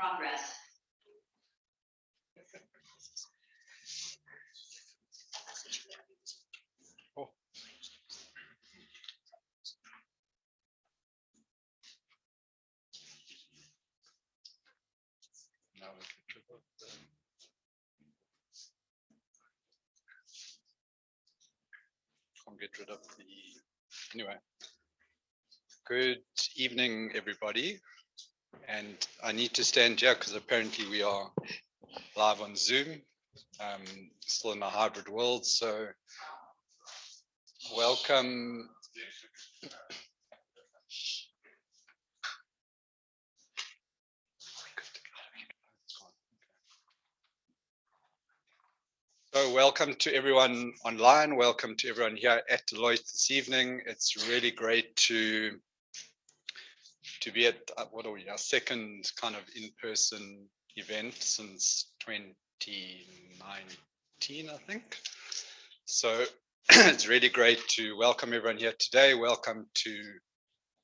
progress. Can't get rid of the, anyway. Good evening, everybody. And I need to stand here because apparently we are live on Zoom, still in a hybrid world. So welcome. So welcome to everyone online. Welcome to everyone here at Deloitte this evening. It's really great to be at what are we, our second kind of in-person event since 2019, I think. So it's really great to welcome everyone here today. Welcome to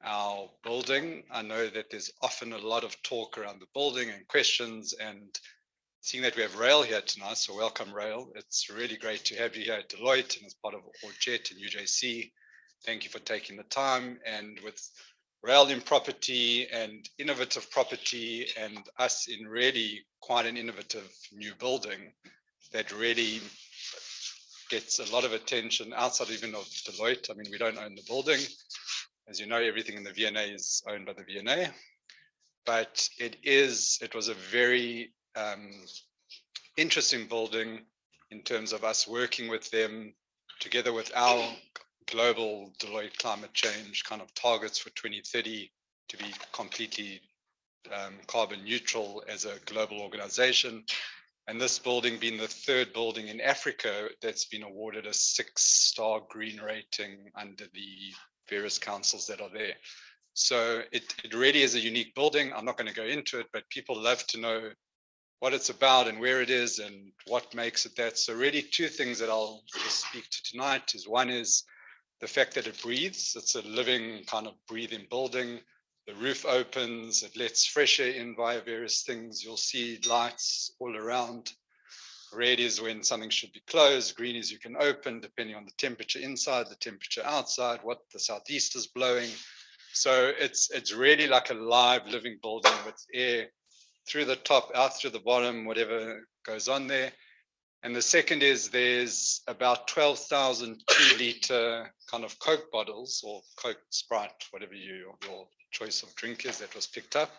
our building. I know that there's often a lot of talk around the building and questions, and seeing that we have Rael here tonight, so welcome Rael. It's really great to have you here at Deloitte and as part of ORT and UJC. Thank you for taking the time. And with Rael in property and innovative property and us in really quite an innovative new building that really gets a lot of attention outside even of Deloitte. I mean, we don't own the building. As you know, everything in the V&A is owned by the V&A, but it was a very interesting building in terms of us working with them together with our global Deloitte climate change kind of targets for 2030 to be completely carbon neutral as a global organization. And this building being the third building in Africa that's been awarded a 6-star green rating under the various councils that are there. So it really is a unique building. I'm not going to go into it, but people love to know what it's about and where it is and what makes it that. So really two things that I'll just speak to tonight is one is the fact that it breathes. It's a living kind of breathing building. The roof opens, it lets fresh air in via various things. You'll see lights all around. Red is when something should be closed. Green is you can open depending on the temperature inside, the temperature outside, what the southeast is blowing. So it's really like a live living building with air through the top, out through the bottom, whatever goes on there. And the second is there's about 12,000 2-liter kind of Coke bottles or Coke, Sprite, whatever your choice of drink is that was picked up,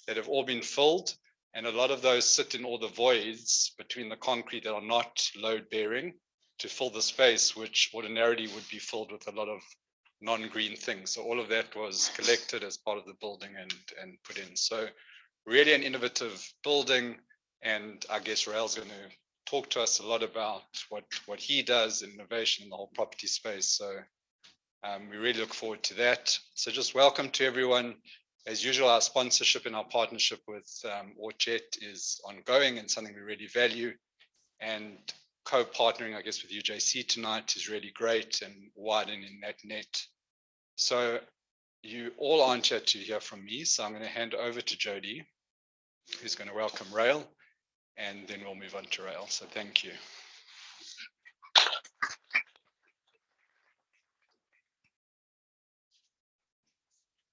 that have all been filled. And a lot of those sit in all the voids between the concrete that are not load bearing to fill the space, which ordinarily would be filled with a lot of non-green things. So all of that was collected as part of the building and put in. So really an innovative building. And I guess Rael's going to talk to us a lot about what he does in innovation in the whole property space. So we really look forward to that. So just welcome to everyone. As usual, our sponsorship and our partnership with ORT is ongoing and something we really value. And co-partnering, I guess, with UJC tonight is really great and widening that net. So you all aren't here to hear from me. So I'm going to hand over to Jody, who's going to welcome Rael, and then we'll move on to Rael. So thank you.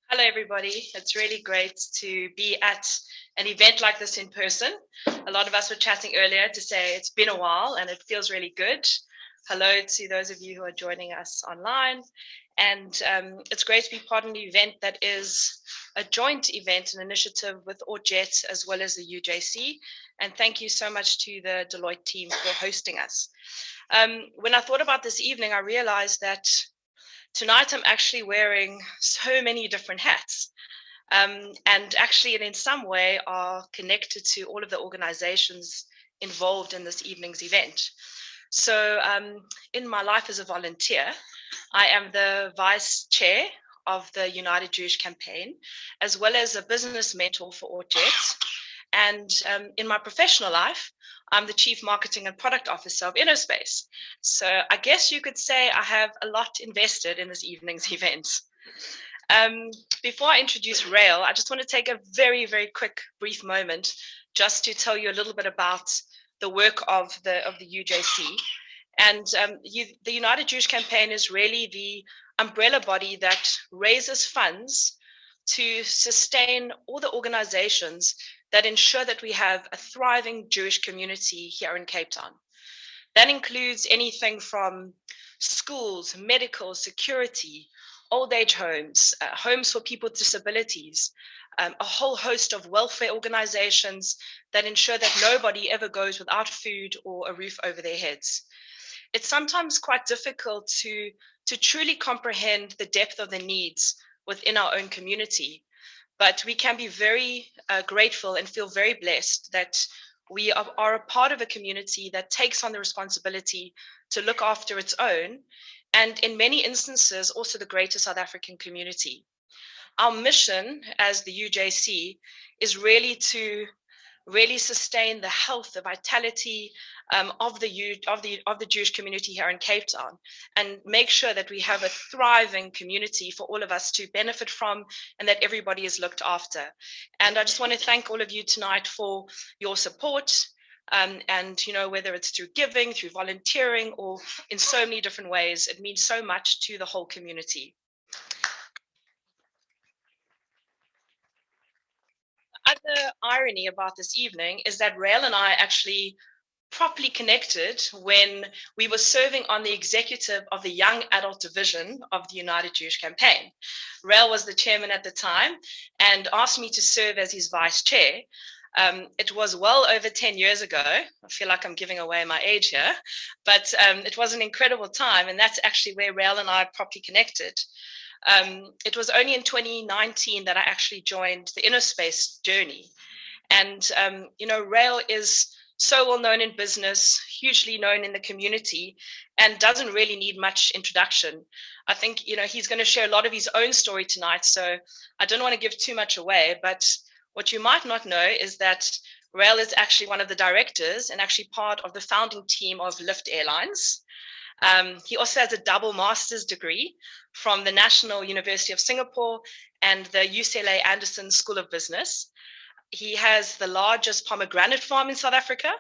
Hello, everybody. It's really great to be at an event like this in person. A lot of us were chatting earlier to say it's been a while and it feels really good. Hello to those of you who are joining us online. And it's great to be part of an event that is a joint event, an initiative with ORT as well as the UJC. And thank you so much to the Deloitte team for hosting us. When I thought about this evening, I realized that tonight I'm actually wearing so many different hats. And actually, in some way, are connected to all of the organizations involved in this evening's event. So in my life as a volunteer, I am the vice chair of the United Jewish Campaign, as well as a business mentor for ORT. And in my professional life, I'm the chief marketing and product officer of Inospace. So I guess you could say I have a lot invested in this evening's event. Before I introduce Rael, I just want to take a very, very quick, brief moment just to tell you a little bit about the work of the UJC. And the United Jewish Campaign is really the umbrella body that raises funds to sustain all the organizations that ensure that we have a thriving Jewish community here in Cape Town. That includes anything from schools, medical, security, old age homes, homes for people with disabilities, a whole host of welfare organizations that ensure that nobody ever goes without food or a roof over their heads. It's sometimes quite difficult to truly comprehend the depth of the needs within our own community, but we can be very grateful and feel very blessed that we are a part of a community that takes on the responsibility to look after its own, and in many instances, also the greater South African community. Our mission as the UJC is really to sustain the health, the vitality of the Jewish community here in Cape Town, and make sure that we have a thriving community for all of us to benefit from, and that everybody is looked after. And I just want to thank all of you tonight for your support. And whether it's through giving, through volunteering, or in so many different ways, it means so much to the whole community. Other irony about this evening is that Rael and I actually properly connected when we were serving on the executive of the Young Adult Division of the United Jewish Campaign. Rael was the chairman at the time and asked me to serve as his vice chair. It was well over 10 years ago. I feel like I'm giving away my age here, but it was an incredible time, and that's actually where Rael and I properly connected. It was only in 2019 that I actually joined the Inospace journey. And, Rael is so well known in business, hugely known in the community, and doesn't really need much introduction. I think, he's going to share a lot of his own story tonight, so I don't want to give too much away, but what you might not know is that Rael is actually one of the directors and actually part of the founding team of Lift Airlines. He also has a double master's degree from the National University of Singapore and the UCLA Anderson School of Business. He has the largest pomegranate farm in South Africa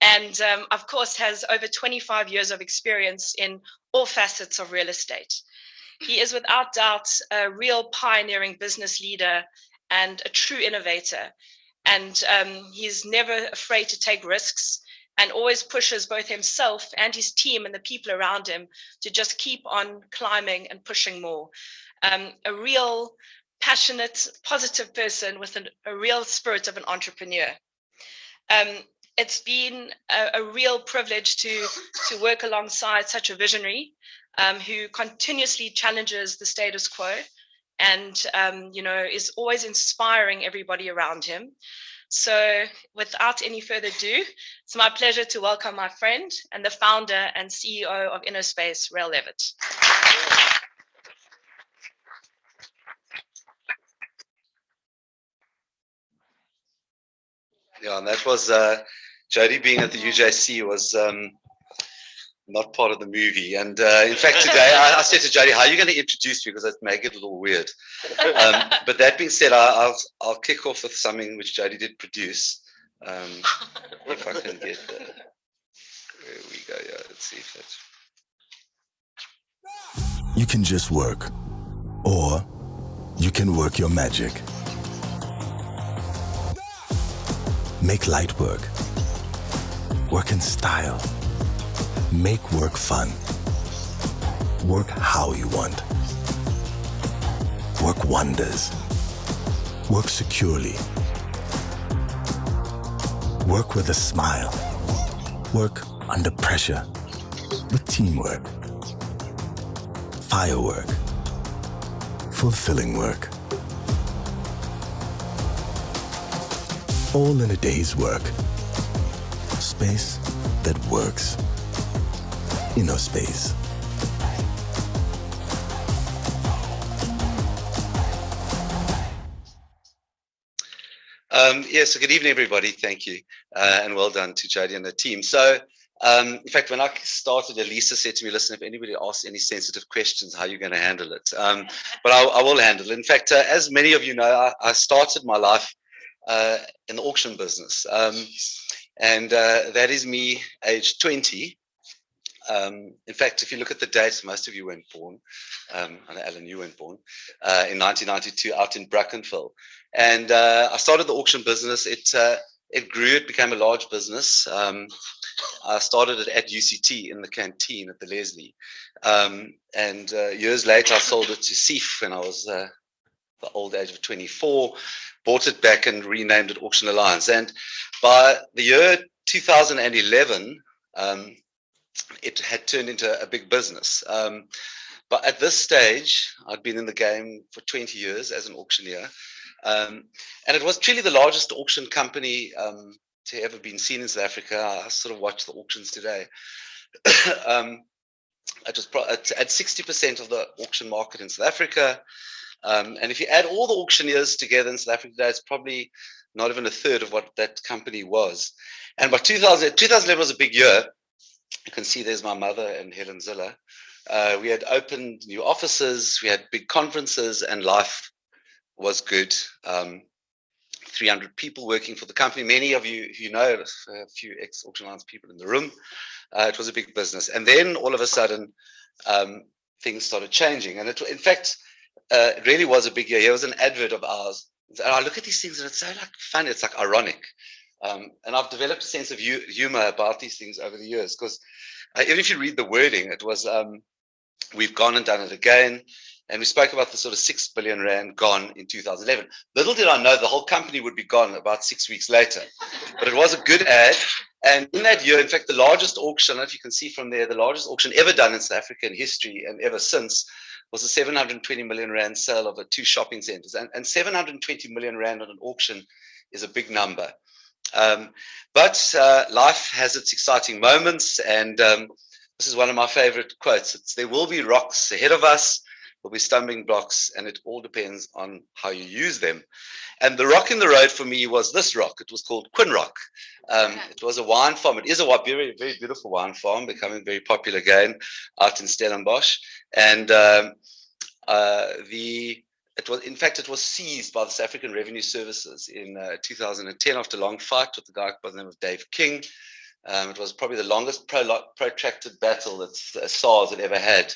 and, of course, has over 25 years of experience in all facets of real estate. He is without doubt a real pioneering business leader and a true innovator. And he's never afraid to take risks and always pushes both himself and his team and the people around him to just keep on climbing and pushing more. A real passionate, positive person with a real spirit of an entrepreneur. It's been a real privilege to work alongside such a visionary who continuously challenges the status quo and is always inspiring everybody around him. So without any further ado, it's my pleasure to welcome my friend and the founder and CEO of Inospace, Rael Levitt. Yeah, and that was Jody being at the UJC was not part of the movie. And in fact, today I said to Jody, how are you going to introduce me? Because that make it a little weird. But that being said, I'll kick off with something which Jody did produce. If I can get there we go. Yeah, let's see if it's... You can just work, or you can work your magic. Make light work. Work in style. Make work fun. Work how you want. Work wonders. Work securely. Work with a smile. Work under pressure with teamwork. Firework. Fulfilling work. All in a day's work. Space that works. Inospace. So good evening, everybody. Thank you. And well done to Jody and the team. So In fact, when I started, Elisa said to me, listen, if anybody asks any sensitive questions, how are you going to handle it? But I will handle it. In fact, as many of you know, I started my life in the auction business. And that is me, age 20. In fact, if you look at the dates, most of you weren't born. I know, Alan, you weren't born. In 1992, out in Brackenfell. And I started the auction business. It grew. It became a large business. I started it at UCT in the canteen at the Leslie. And years later, I sold it to SEEF when I was the old age of 24, bought it back and renamed it Auction Alliance. And by the year 2011, it had turned into a big business. But at this stage, I'd been in the game for 20 years as an auctioneer. And it was truly the largest auction company to ever been seen in South Africa. I sort of watch the auctions today. It was at 60% of the auction market in South Africa. And if you add all the auctioneers together in South Africa today, it's probably not even a third of what that company was. And by 2011 was a big year. You can see there's my mother and Helen Ziller. We had opened new offices, we had big conferences, and life was good. 300 people working for the company. Many of you know, a few ex-Auction Alliance people in the room. It was a big business. And then all of a sudden, things started changing. And in fact, it really was a big year. Here was an advert of ours. And I look at these things and it's so like fun. It's like ironic. And I've developed a sense of humor about these things over the years, because even if you read the wording, it was, we've gone and done it again. And we spoke about the sort of 6 billion rand gone in 2011. Little did I know the whole company would be gone about 6 weeks later. But it was a good ad. And in that year, in fact, the largest auction, I don't know if you can see from there, the largest auction ever done in South Africa in history and ever since was a 720 million rand sale of 2 shopping centers. And 720 million rand on an auction is a big number. But life has its exciting moments. And this is one of my favorite quotes. It's, there will be rocks ahead of us. Will be stumbling blocks, and it all depends on how you use them. And the rock in the road for me was this rock. It was called Quinrock. It was a wine farm. It is a very, very beautiful wine farm, becoming very popular again out in Stellenbosch. And it was seized by the South African Revenue Services in 2010 after a long fight with a guy by the name of Dave King. It was probably the longest protracted battle that SARS had ever had.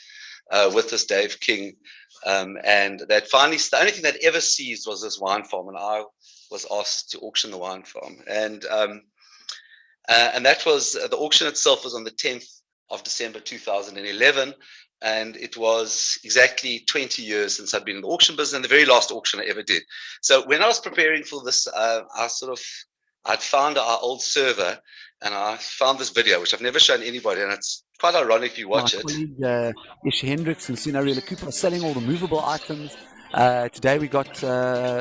With this Dave King, and that finally, the only thing that ever seized was this wine farm, and I was asked to auction the wine farm, and that was the auction itself was on the 10th of December 2011, and it was exactly 20 years since I'd been in the auction business, and the very last auction I ever did. So when I was preparing for this, I'd found our old server, and I found this video, which I've never shown anybody, and it's quite ironic if you watch it. Colleague, Ish Hendricks and Sina Rael Cooper are selling all the movable items. Today we got,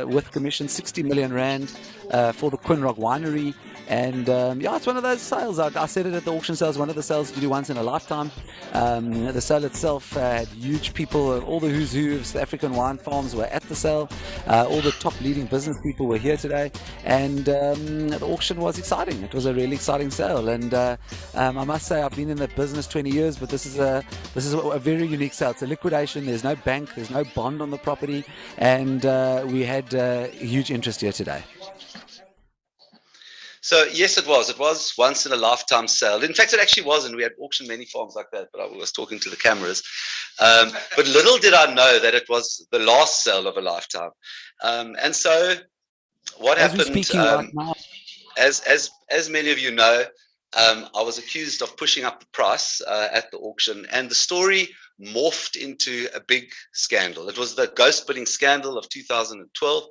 with commission, 60 million rand for the Quinrock Winery. And it's one of those sales. I said it at the auction sales, one of the sales you do once in a lifetime. The sale itself had huge people, all the who's who of South African wine farms were at the sale. All the top leading business people were here today. And the auction was exciting. It was a really exciting sale. And I must say, I've been in the business 20 years, but this is a very unique sale. It's a liquidation. There's no bank. There's no bond on the property. And we had huge interest here today. So yes, it was. It was once in a lifetime sale. In fact, it actually wasn't. We had auctioned many farms like that, but I was talking to the cameras. But little did I know that it was the last sale of a lifetime. And so, what happened? Right now. As many of you know, I was accused of pushing up the price at the auction, and the story morphed into a big scandal. It was the ghost bidding scandal of 2012.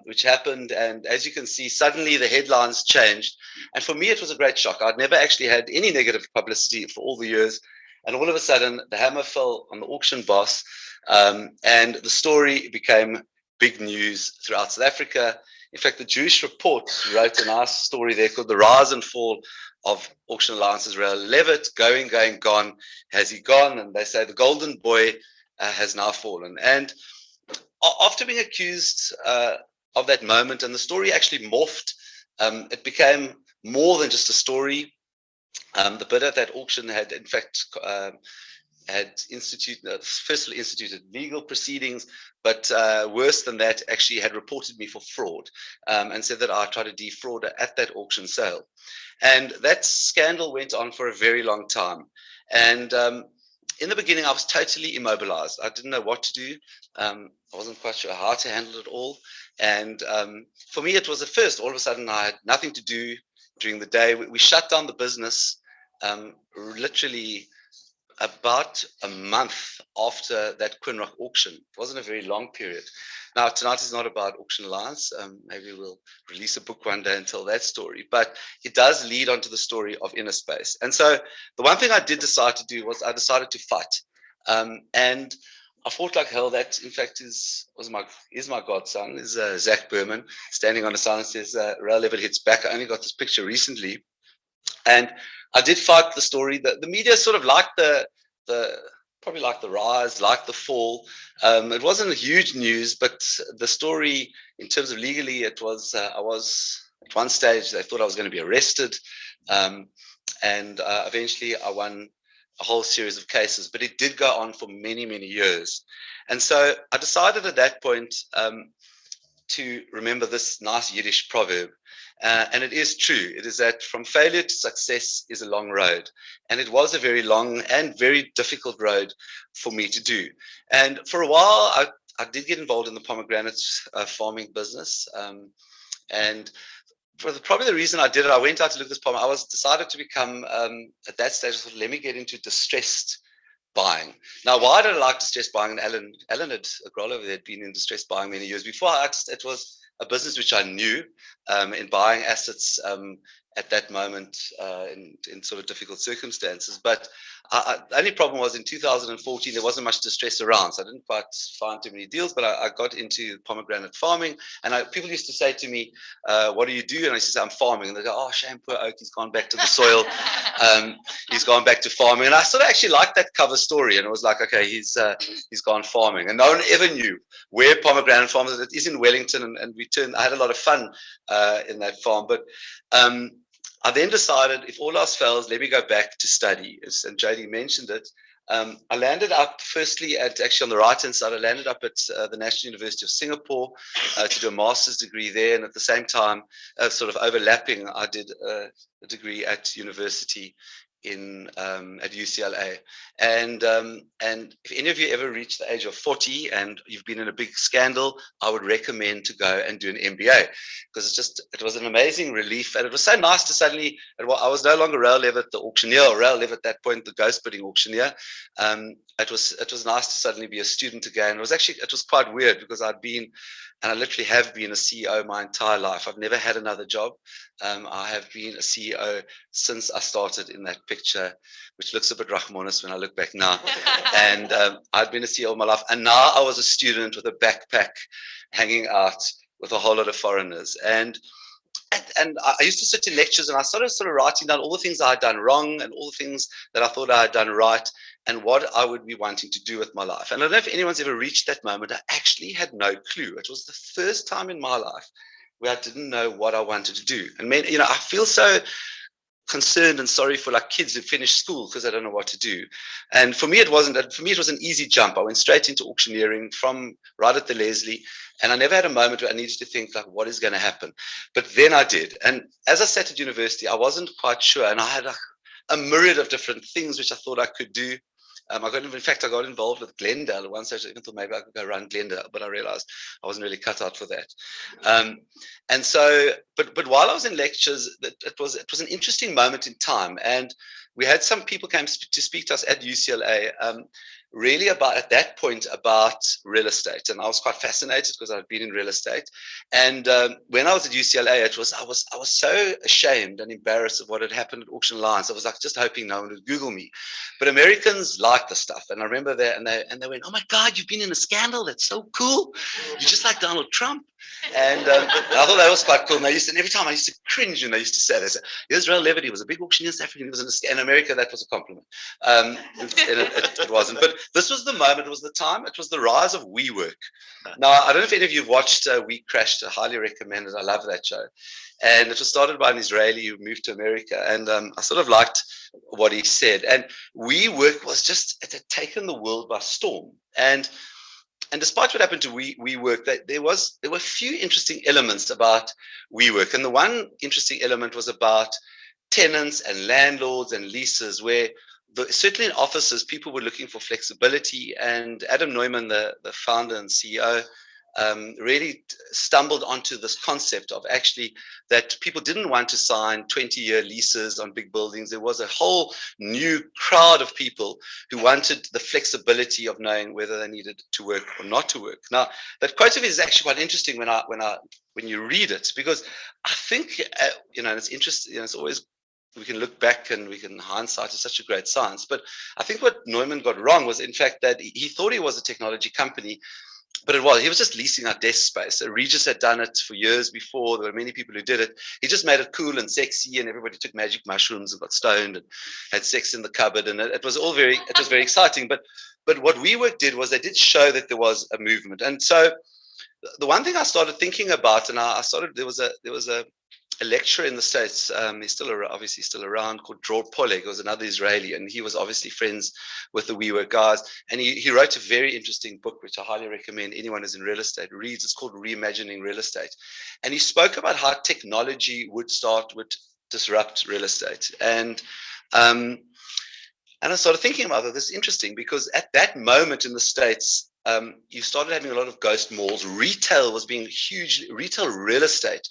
Which happened, and as you can see, suddenly the headlines changed, and for me it was a great shock. I'd never actually had any negative publicity for all the years, and all of a sudden the hammer fell on the auction boss, and the story became big news throughout South Africa. In fact, the Jewish Report wrote a nice story there called "The Rise and Fall of Auction Alliance's Rael Levitt, going, gone, has he gone?" And they say the golden boy has now fallen. And after being accused of that moment, and the story actually morphed, it became more than just a story. The bidder at that auction had, in fact, firstly instituted legal proceedings, but worse than that, actually had reported me for fraud, and said that I tried to defraud her at that auction sale. And that scandal went on for a very long time. And in the beginning, I was totally immobilized. I didn't know what to do. I wasn't quite sure how to handle it all. And for me, it was a first. All of a sudden, I had nothing to do during the day. We shut down the business literally about a month after that Quinrock auction. It wasn't a very long period. Now, tonight is not about Auction Alliance. Maybe we'll release a book one day and tell that story. But it does lead on to the story of Inospace. And so the one thing I did decide to do was I decided to fight. And I fought like hell. That, in fact, is my godson, is Zach Berman, standing on the sign that says, Rael Levitt hits back. I only got this picture recently. And I did fight the story. The media sort of liked probably liked the rise, liked the fall. It wasn't huge news, but the story, in terms of legally, it was. I was at one stage they thought I was going to be arrested, and eventually I won a whole series of cases. But it did go on for many, many years, and so I decided at that point to remember this nice Yiddish proverb. And it is true. It is that from failure to success is a long road. And it was a very long and very difficult road for me to do. And for a while, I did get involved in the pomegranate farming business. And for probably the reason I did it, I went out to look at this pomegranate. I decided to become, at that stage, I thought, let me get into distressed buying. Now, why did I like distressed buying? And Alan had been in distressed buying many years before. It was a business which I knew in buying assets at that moment in sort of difficult circumstances. But the only problem was in 2014, there wasn't much distress around. So I didn't quite find too many deals, but I got into pomegranate farming. And people used to say to me, what do you do? And I said, I'm farming. And they go, oh, shame, poor Oak, he's gone back to the soil. He's gone back to farming. And I sort of actually liked that cover story. And it was like, okay, he's gone farming. And no one ever knew where pomegranate farm is. It is in Wellington. And I had a lot of fun in that farm. But I then decided, if all else fails, let me go back to study. And Jody mentioned it. I landed up, firstly, actually on the right-hand side, I landed up at the National University of Singapore to do a master's degree there. And at the same time, sort of overlapping, I did a degree at university at UCLA. And if any of you ever reach the age of 40 and you've been in a big scandal, I would recommend to go and do an MBA, because it was an amazing relief. And it was so nice to suddenly, I was no longer Rael Levitt, the auctioneer, or Rael Levitt at that point, the ghost bidding auctioneer. It was nice to suddenly be a student again. It was quite weird, because I literally have been a CEO my entire life. I've never had another job. I have been a CEO since I started in that picture, which looks a bit Rahmanis when I look back now. And I'd been a CEO all my life. And now I was a student with a backpack hanging out with a whole lot of foreigners. And I used to sit in lectures and I started sort of writing down all the things I had done wrong and all the things that I thought I had done right and what I would be wanting to do with my life. And I don't know if anyone's ever reached that moment. I actually had no clue. It was the first time in my life where I didn't know what I wanted to do. And I feel so concerned and sorry for like kids who finish school because they don't know what to do. And for me, it wasn't. For me, it was an easy jump. I went straight into auctioneering from right at the Leslie. And I never had a moment where I needed to think like, what is going to happen? But then I did. And as I sat at university, I wasn't quite sure. And I had a myriad of different things which I thought I could do. I got involved with Glendale at one stage. I even thought maybe I could go run Glendale, but I realized I wasn't really cut out for that. And so, but while I was in lectures, it was an interesting moment in time. And we had some people came to speak to us at UCLA, really at that point about real estate. And I was quite fascinated because I'd been in real estate. And when I was at UCLA, I was so ashamed and embarrassed of what had happened at Auction Alliance. I was like just hoping no one would Google me. But Americans like the stuff. And I remember that, and they went, oh my God, you've been in a scandal. That's so cool. You're just like Donald Trump. And I thought that was quite cool. And every time I used to cringe, I used to say this. Here's Rael Levitt. He was a big auctioneer in South Africa. He was in America. That was a compliment. And it wasn't. But this was the moment. It was the time. It was the rise of WeWork. Now, I don't know if any of you have watched We Crashed. I highly recommend it. I love that show. And it was started by an Israeli who moved to America. And I sort of liked what he said. And WeWork was just, it had taken the world by storm. And despite what happened to WeWork, there were a few interesting elements about WeWork. And the one interesting element was about tenants and landlords and leases, where certainly in offices, people were looking for flexibility. And Adam Neumann, the founder and CEO, really stumbled onto this concept of actually that people didn't want to sign 20-year leases on big buildings. There was a whole new crowd of people who wanted the flexibility of knowing whether they needed to work or not to work. Now, that quote of his is actually quite interesting when you read it, because I think it's interesting. It's always, we can look back and we can hindsight is such a great science. But I think what Neumann got wrong was, in fact, that he thought he was a technology company. But he was just leasing out desk space. So Regis had done it for years before. There were many people who did it. He just made it cool and sexy, and everybody took magic mushrooms and got stoned and had sex in the cupboard. And it was all very exciting. But what WeWork did was they did show that there was a movement. And so the one thing I started thinking about, and there was a lecturer in the States, he's obviously still around, called Dror Poleg, was another Israeli, and he was obviously friends with the WeWork guys. And he wrote a very interesting book, which I highly recommend anyone who's in real estate reads. It's called Reimagining Real Estate. And he spoke about how technology would disrupt real estate. And I started thinking about this is interesting, because at that moment in the States, you started having a lot of ghost malls. Retail real estate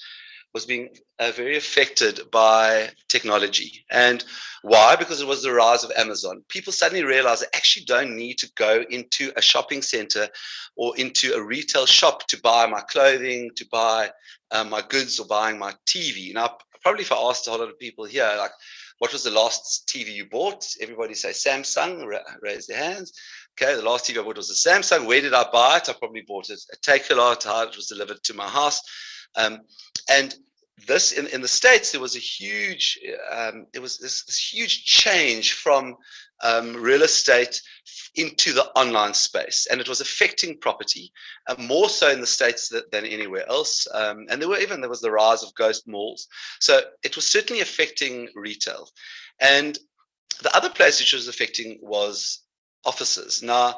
was being very affected by technology. And why? Because it was the rise of Amazon. People suddenly realized they actually don't need to go into a shopping center or into a retail shop to buy my clothing, to buy my goods, or buying my TV. Now, probably if I asked a whole lot of people here, like, what was the last TV you bought? Everybody say Samsung, raise their hands. Okay, the last TV I bought was a Samsung. Where did I buy it? I probably bought it at Takealot. How it was delivered to my house. And this in the States, there was a huge, this huge change from real estate into the online space, and it was affecting property more so in the States than anywhere else. And there was the rise of ghost malls, so it was certainly affecting retail. And the other place which was affecting was offices. Now,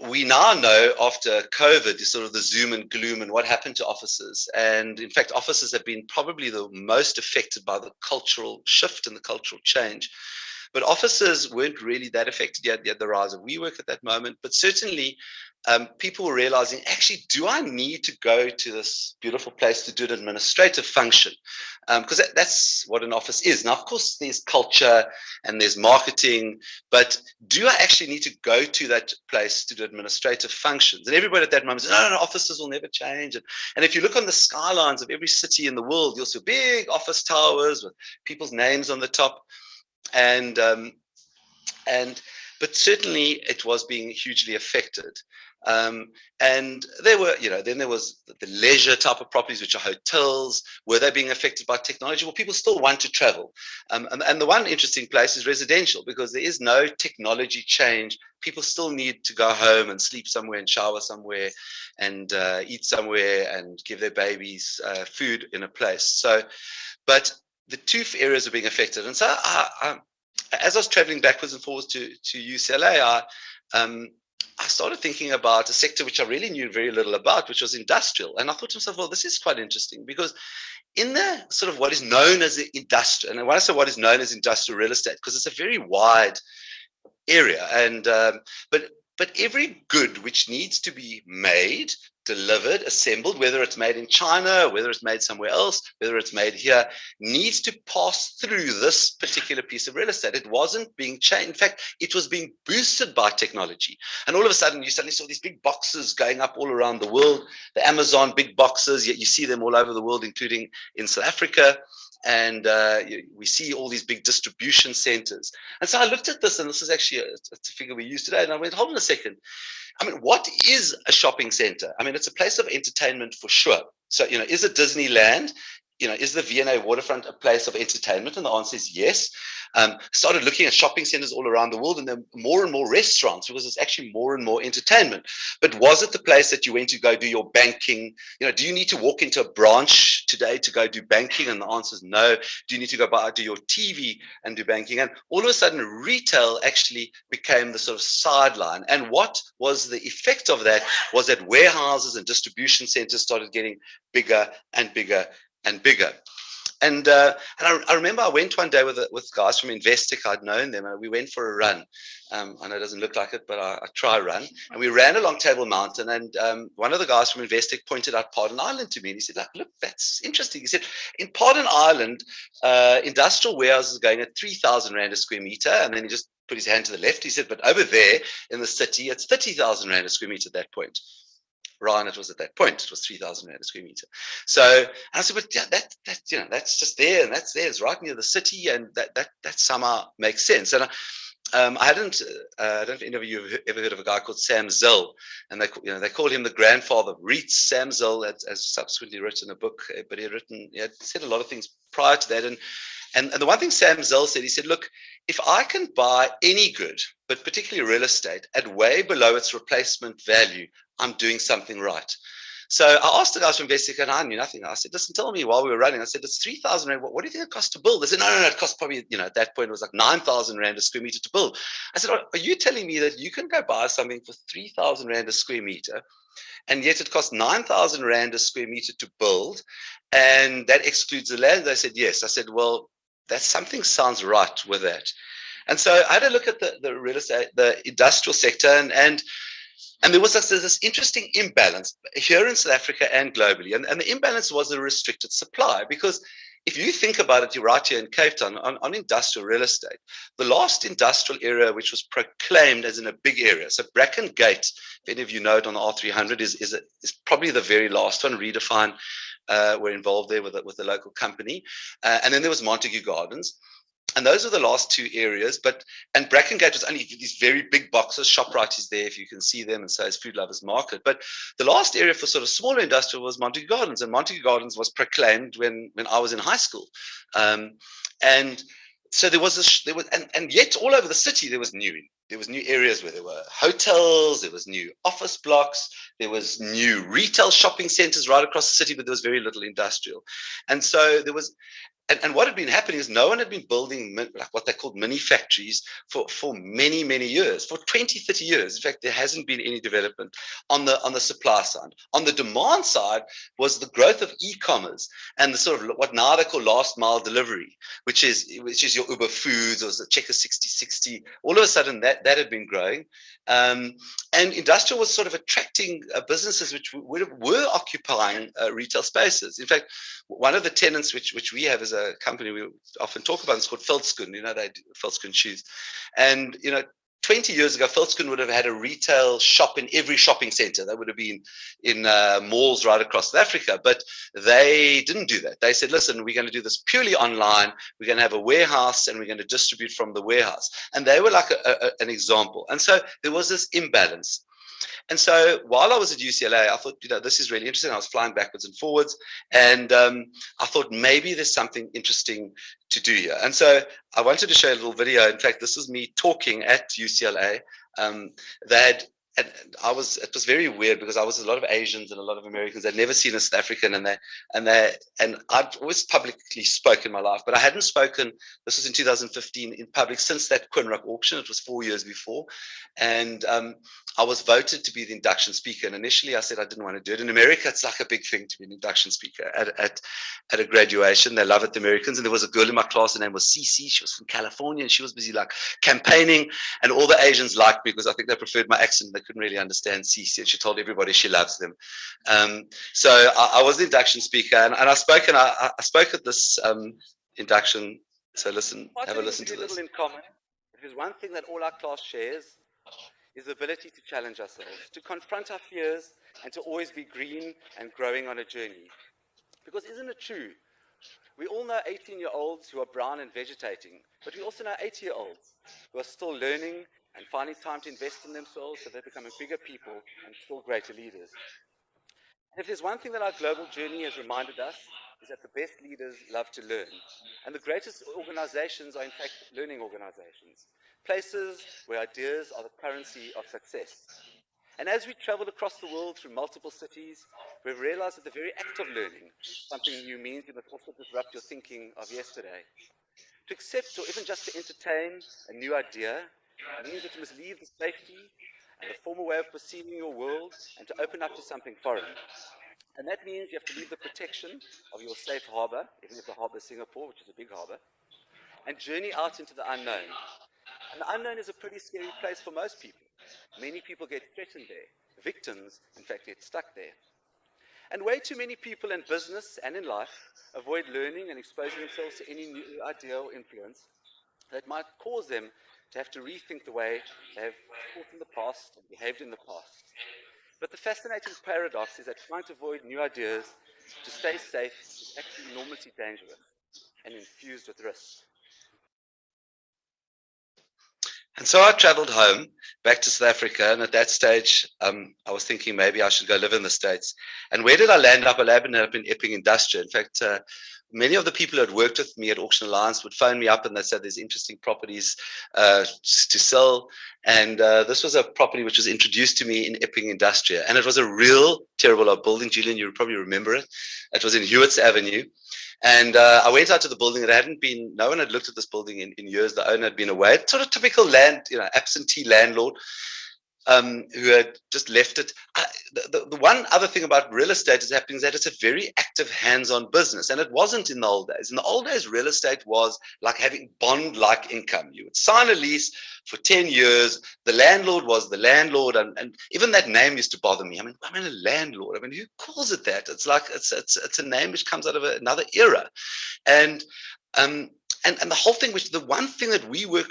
we now know after COVID, sort of the zoom and gloom and what happened to offices. And in fact, offices have been probably the most affected by the cultural shift and the cultural change. But offices weren't really that affected yet. You had the rise of WeWork at that moment. But certainly, people were realizing, actually, do I need to go to this beautiful place to do an administrative function? Because that's what an office is. Now, of course, there's culture and there's marketing, but do I actually need to go to that place to do administrative functions? And everybody at that moment said, no, offices will never change. And if you look on the skylines of every city in the world, you'll see big office towers with people's names on the top. But certainly it was being hugely affected. And there were, then there was the leisure type of properties, which are hotels. Were they being affected by technology? Well, people still want to travel. And the one interesting place is residential, because there is no technology change. People still need to go home and sleep somewhere and shower somewhere and eat somewhere and give their babies food in a place. So, but the two areas are being affected. And so as I was traveling backwards and forwards to UCLA, I started thinking about a sector which I really knew very little about, which was industrial. And I thought to myself, well, this is quite interesting, because in the sort of what is known as the industrial, and when I say what is known as industrial real estate, because it's a very wide area, and but every good which needs to be made, delivered, assembled, whether it's made in China, whether it's made somewhere else, whether it's made here, needs to pass through this particular piece of real estate. It wasn't being changed. In fact, it was being boosted by technology. And all of a sudden, you suddenly saw these big boxes going up all around the world, the Amazon big boxes, yet you see them all over the world, including in South Africa. And we see all these big distribution centers. And so I looked at this, and this is actually a figure we use today. And I went, hold on a second. I mean, what is a shopping center? I mean, it's a place of entertainment for sure. So, is it Disneyland? Is the V&A waterfront a place of entertainment? And the answer is yes. Started looking at shopping centers all around the world, and there are more and more restaurants because it's actually more and more entertainment. But was it the place that you went to go do your banking? Do you need to walk into a branch today to go do banking? And the answer is no. Do you need to go do your TV and do banking? And all of a sudden, retail actually became the sort of sideline. And what was the effect of that was that warehouses and distribution centers started getting bigger and bigger and bigger. And I remember I went one day with guys from Investec. I'd known them, and we went for a run. I know it doesn't look like it, but I try run. And we ran along Table Mountain, and one of the guys from Investec pointed out Pardon Island to me, and he said, look, that's interesting. He said, in Pardon Island, industrial warehouses are going at 3,000 Rand a square meter, and then he just put his hand to the left. He said, but over there in the city, it's 30,000 Rand a square meter at that point. Ryan, it was at that point, it was 3,000 Rand a square meter. So, and I said, but yeah, that's just there, and that's there. It's right near the city, and that somehow makes sense. And I don't know if any of you have ever heard of a guy called Sam Zill, and they call him the grandfather of REITs. Sam Zill has subsequently written a book, but he had said a lot of things prior to that. And the one thing Sam Zill said, he said, look, if I can buy any good, but particularly real estate, at way below its replacement value, I'm doing something right. So I asked the guys from Investec, and I knew nothing. I said, listen, tell me while we were running. I said, it's 3,000 Rand. What do you think it costs to build? They said, no, it costs probably, at that point, it was like 9,000 Rand a square meter to build. I said, are you telling me that you can go buy something for 3,000 Rand a square meter, and yet it costs 9,000 Rand a square meter to build, and that excludes the land? They said, yes. I said, well, that something sounds right with that. And so I had a look at the real estate, the industrial sector, and there was this interesting imbalance here in South Africa and globally. And the imbalance was a restricted supply, because if you think about it, you're right here in Cape Town on industrial real estate, the last industrial area which was proclaimed as in a big area. So Bracken Gate, if any of you know it on the R300, is probably the very last one. Redefine were involved there with the local company. And then there was Montague Gardens. And those are the last two areas. And Bracken Gate was only these very big boxes. ShopRite is there if you can see them, and so is Food Lovers Market. But the last area for sort of smaller industrial was Montague Gardens. And Montague Gardens was proclaimed when I was in high school. And so there was and yet all over the city there was new areas where there were hotels, there was new office blocks, there was new retail shopping centers right across the city, but there was very little industrial. And so there was, and what had been happening is no one had been building like what they called mini factories for many, many years, for 20, 30 years. In fact, there hasn't been any development on the supply side. On the demand side was the growth of e-commerce and the sort of what now they call last mile delivery, which is your Uber Foods or the Checker 6060. All of a sudden that had been growing. And industrial was sort of attracting businesses which were occupying retail spaces. In fact, one of the tenants which we have as a company we often talk about is called Veldskun. They do Veldskun shoes. And 20 years ago, Veldskun would have had a retail shop in every shopping center. They would have been in malls right across South Africa, but they didn't do that. They said, listen, we're going to do this purely online. We're going to have a warehouse and we're going to distribute from the warehouse. And they were like an example. And so there was this imbalance. And so while I was at UCLA, I thought, this is really interesting. I was flying backwards and forwards, and I thought maybe there's something interesting to do here. And so I wanted to show a little video. In fact, this is me talking at UCLA. It was very weird because I was with a lot of Asians and a lot of Americans. They'd never seen a South African, and I'd always publicly spoken in my life, but I hadn't spoken. This was in 2015 in public since that Quinrock auction. It was 4 years before, and I was voted to be the induction speaker. And initially, I said I didn't want to do it. In America, it's like a big thing to be an induction speaker at a graduation. They love it, the Americans. And there was a girl in my class. Her name was Cece. She was from California, and she was busy like campaigning. And all the Asians liked me because I think they preferred my accent. They couldn't really understand Cece, and she told everybody she loves them. So I was the induction speaker, and I spoke at this induction. So listen, have a listen to this. In common, there's one thing that all our class shares is the ability to challenge ourselves, to confront our fears, and to always be green and growing on a journey. Because isn't it true? We all know 18-year-olds who are brown and vegetating, but we also know 80-year-olds who are still learning and finding time to invest in themselves so they become bigger people and still greater leaders. If there's one thing that our global journey has reminded us, is that the best leaders love to learn. And the greatest organizations are in fact learning organizations, places where ideas are the currency of success. And as we traveled across the world through multiple cities, we've realized that the very act of learning something new means you must also disrupt your thinking of yesterday. To accept or even just to entertain a new idea means that you must leave the safety and the former way of perceiving your world and to open up to something foreign. And that means you have to leave the protection of your safe harbor, even if the harbor is Singapore, which is a big harbor, and journey out into the unknown. And the unknown is a pretty scary place for most people. Many people get threatened there. Victims, in fact, get stuck there. And way too many people in business and in life avoid learning and exposing themselves to any new idea or influence that might cause them to have to rethink the way they have thought in the past and behaved in the past. But the fascinating paradox is that trying to avoid new ideas to stay safe is actually enormously dangerous and infused with risk. And so I traveled home back to South Africa, and at that stage, I was thinking maybe I should go live in the States. And where did I land up? I landed up in Epping Industrial. In fact, many of the people who had worked with me at Auction Alliance would phone me up and they said there's interesting properties to sell. And this was a property which was introduced to me in Epping Industrial. And it was a real terrible old building. Julian, you probably remember it. It was in Hewitt's Avenue. And I went out to the building. It hadn't been, no one had looked at this building in years. The owner had been away. Sort of typical absentee landlord who had just left it. The one other thing about real estate is happening is that it's a very active hands-on business. And it wasn't in the old days. In the old days, real estate was like having bond-like income. You would sign a lease for 10 years. The landlord was the landlord. And even that name used to bother me. I mean, a landlord. I mean, who calls it that? It's like, it's a name which comes out of another era. And the whole thing, the one thing that WeWork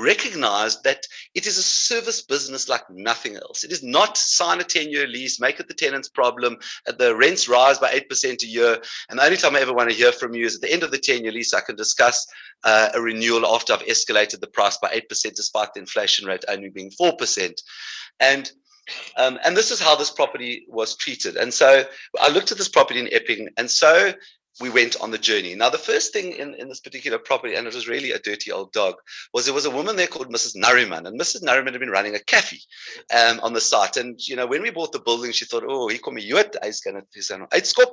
recognized, that it is a service business like nothing else. It is not sign a 10-year lease, make it the tenant's problem, the rents rise by 8% a year, and the only time I ever want to hear from you is at the end of the 10-year lease. I can discuss a renewal after I've escalated the price by 8% despite the inflation rate only being 4%. And this is how this property was treated. And so I looked at this property in Epping, and so we went on the journey. Now, the first thing in this particular property, and it was really a dirty old dog, was there was a woman there called Mrs. Nariman, and Mrs. Nariman had been running a cafe on the site. And when we bought the building, she thought, oh, he kom Jood, he's going to uitskop.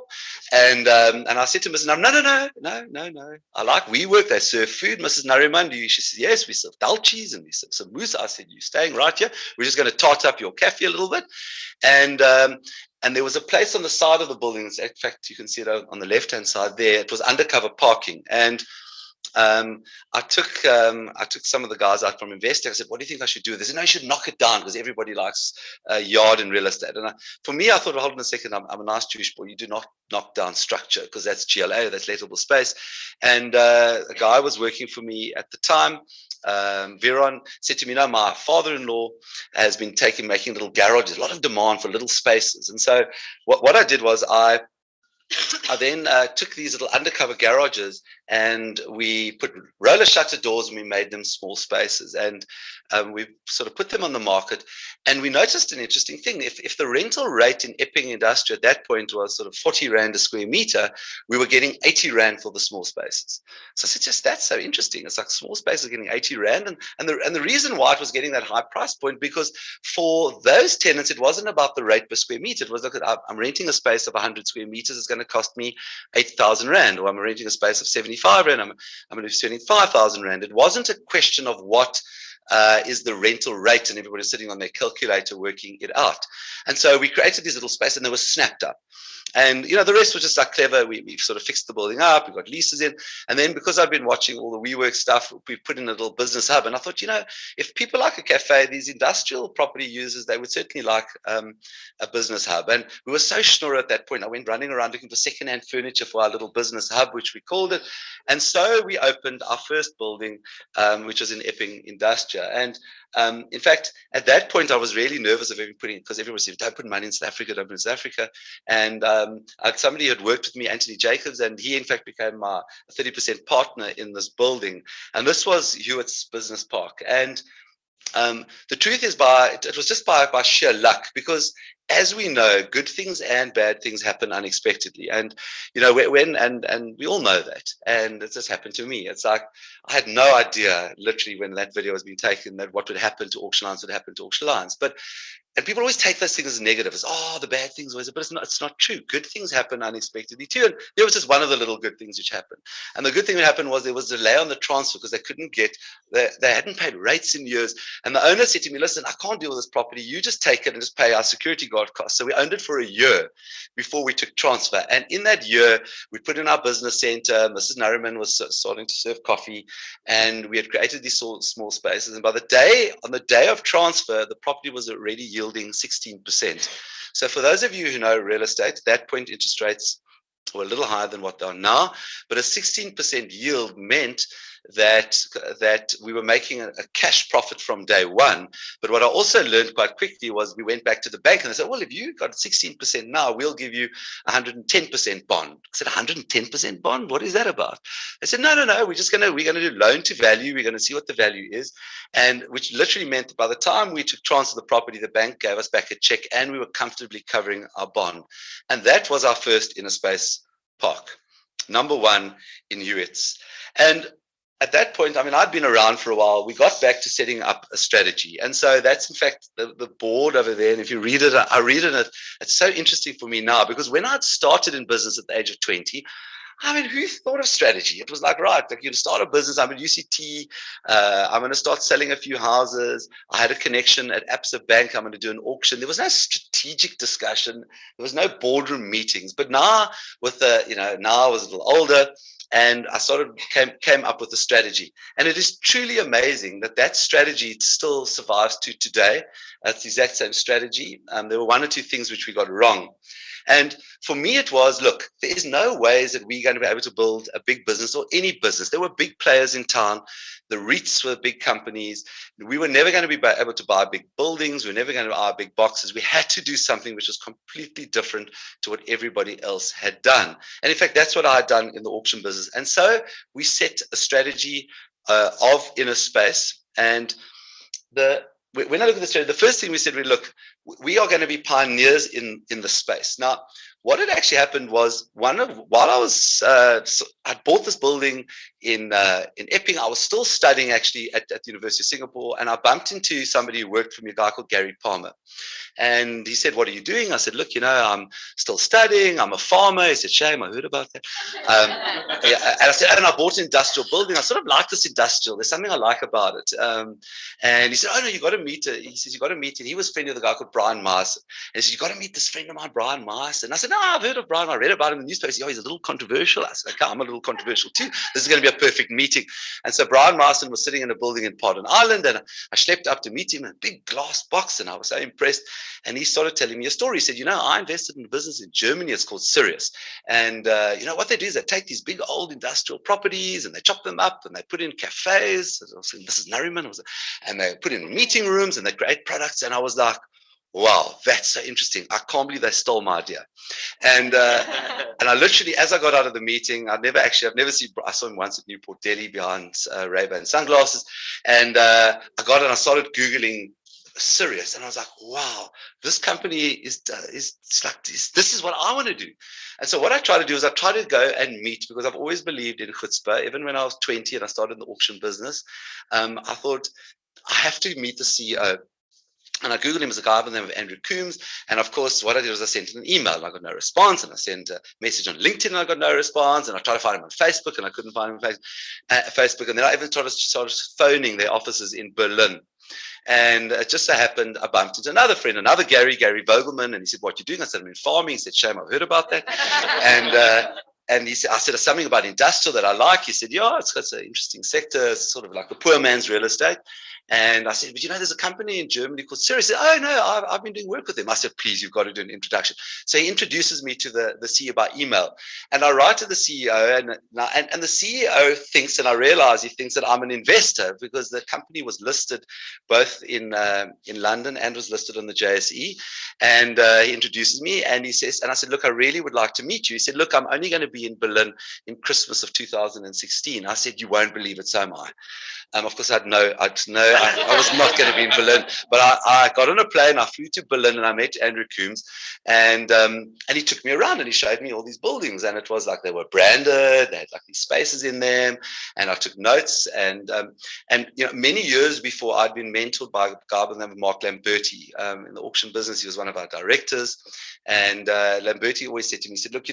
And I said to Mrs. Nariman, no. I like WeWork, they serve food. Mrs. Nariman, she said, yes, we serve dalchies and we serve samosa. I said, you're staying right here. We're just going to tart up your cafe a little bit. And there was a place on the side of the building. In fact, you can see it on the left-hand side there. It was undercover parking. And I took some of the guys out from investing. I said, what do you think I should do? They said, no, you should knock it down because everybody likes yard and real estate. And for me, I thought, well, hold on a second, I'm a nice Jewish boy. You do not knock down structure because that's GLA, that's lettable space. And a guy was working for me at the time, Veron, said to me, no, my father-in-law has been making little garages, a lot of demand for little spaces. And so what I did was I then took these little undercover garages and we put roller shutter doors and we made them small spaces, and we sort of put them on the market. And we noticed an interesting thing. If the rental rate in Epping Industrial at that point was sort of 40 Rand a square meter, we were getting 80 Rand for the small spaces. So I said, that's so interesting. It's like small spaces getting 80 Rand. And the reason why it was getting that high price point, because for those tenants, it wasn't about the rate per square meter. It was, look, I'm renting a space of 100 square meters. It's going to cost me 8,000 Rand, or I'm renting a space of 75 Rand. I'm going to be spending 5,000 Rand. It wasn't a question of what is the rental rate, and everybody's sitting on their calculator working it out. And so we created these little spaces, and they were snapped up. And, the rest was just like clever. We sort of fixed the building up. We got leases in. And then because I've been watching all the WeWork stuff, we put in a little business hub. And I thought, if people like a cafe, these industrial property users, they would certainly like a business hub. And we were so sure at that point. I went running around looking for secondhand furniture for our little business hub, which we called it. And so we opened our first building, which was in Epping Industrial. And in fact, at that point, I was really nervous of even putting, because everyone said, don't put money in South Africa, don't put in South Africa. And I had somebody who had worked with me, Anthony Jacobs, and he, in fact, became my 30% partner in this building. And this was Hewitt's Business Park. And the truth is, it was just by sheer luck, because as we know, good things and bad things happen unexpectedly. And, you know, and we all know that. And it just happened to me. It's like, I had no idea, literally, when that video was being taken, that what would happen to auction lines would happen to auction lines. And people always take those things as negative, as, oh, the bad things always, but it's not true. Good things happen unexpectedly too. And there was just one of the little good things which happened. And the good thing that happened was there was a delay on the transfer because they couldn't get, they hadn't paid rates in years. And the owner said to me, listen, I can't deal with this property. You just take it and just pay our security guard costs. So we owned it for a year before we took transfer. And in that year, we put in our business center. Mrs. Nariman was starting to serve coffee. And we had created these small spaces. And on the day of transfer, the property was already yielding 16%. So for those of you who know real estate, at that point interest rates were a little higher than what they are now, but a 16% yield meant that we were making a cash profit from day one. But what I also learned quite quickly was we went back to the bank and they said, well, if you got 16% now, we'll give you 110% bond. I said, 110% bond? What is that about? They said, no, we're going to do loan to value. We're going to see what the value is. And which literally meant that by the time we took transfer the property, the bank gave us back a check and we were comfortably covering our bond. And that was our first Inospace park, number one in Hewitt's. And at that point, I mean, I'd been around for a while. We got back to setting up a strategy. And so that's, in fact, the board over there. And if you read it, I read it. It's so interesting for me now because when I'd started in business at the age of 20, I mean, who thought of strategy? It was like, right, like you start a business. I'm at UCT. I'm going to start selling a few houses. I had a connection at Absa Bank. I'm going to do an auction. There was no strategic discussion. There was no boardroom meetings. But now, now I was a little older. And I came up with a strategy. And it is truly amazing that strategy still survives to today. It's the exact same strategy. There were one or two things which we got wrong. And for me, it was, look, there is no ways that we're going to be able to build a big business or any business. There were big players in town. The REITs were big companies. We were never going to be able to buy big buildings. We were never going to buy big boxes. We had to do something which was completely different to what everybody else had done. And in fact, that's what I had done in the auction business. And so we set a strategy of Inospace. And when I look at the strategy, the first thing we said, we are going to be pioneers in the space. Now, what had actually happened was while I bought this building in Epping, I was still studying actually at the University of Singapore, and I bumped into somebody who worked for me, a guy called Gary Palmer. And he said, what are you doing? I said, look, I'm still studying. I'm a farmer. He said, shame, I heard about that. And I said, and I bought an industrial building. I sort of like this industrial. There's something I like about it. And he said, oh, no, you got to meet her. He says, you got to meet him. He was friendly with a guy called Brian Myerson. And he said, you got to meet this friend of mine, Brian Myerson. And I said, no, I've heard of Brian. I read about him in the newspaper. He said, oh, he's a little controversial. I said, okay, I'm a little controversial too. This is going to be a perfect meeting. And so Brian Myerson was sitting in a building in Pardon Island, and I schlepped up to meet him in a big glass box, and I was so impressed. And he started telling me a story. He said, I invested in a business in Germany. It's called Sirius. And, what they do is they take these big old industrial properties and they chop them up and they put in cafes. This is Nariman. And they put in meeting rooms and they create products. And I was like, wow, that's so interesting. I can't believe they stole my idea. And I literally, as I got out of the meeting, I saw him once at Newport Delhi behind Ray-Ban sunglasses. And I got it and I started Googling Sirius, and I was like, wow, this company is like this. This is what I want to do. And so what I try to do is I try to go and meet, because I've always believed in chutzpah. Even when I was 20 and I started in the auction business, I thought I have to meet the CEO. And I Googled him as a guy by the name of Andrew Coombs. And of course, what I did was I sent an email and I got no response. And I sent a message on LinkedIn and I got no response. And I tried to find him on Facebook and I couldn't find him on Facebook. And then I even started phoning their offices in Berlin. And it just so happened I bumped into another friend, another Gary Vogelman. And he said, what are you doing? I said, I'm in farming. He said, shame, I've heard about that. And he said, I said, something about industrial that I like. He said, yeah, it's an interesting sector. It's sort of like the poor man's real estate. And I said, but there's a company in Germany called Sirius. He said, oh, no, I've been doing work with them. I said, please, you've got to do an introduction. So he introduces me to the CEO by email. And I write to the CEO, and the CEO thinks, and I realize he thinks that I'm an investor, because the company was listed both in London and was listed on the JSE. And he introduces me and he says, and I said, look, I really would like to meet you. He said, look, I'm only going to be in Berlin in Christmas of 2016. I said, you won't believe it, so am I. Of course, I had no I was not going to be in Berlin. But I got on a plane, I flew to Berlin, and I met Andrew Coombs, and he took me around and he showed me all these buildings, and it was like they were branded, they had like these spaces in them, and I took notes, and many years before I'd been mentored by a guy by the name of Mark Lamberti in the auction business. He was one of our directors, and Lamberti always said to me, he said, look,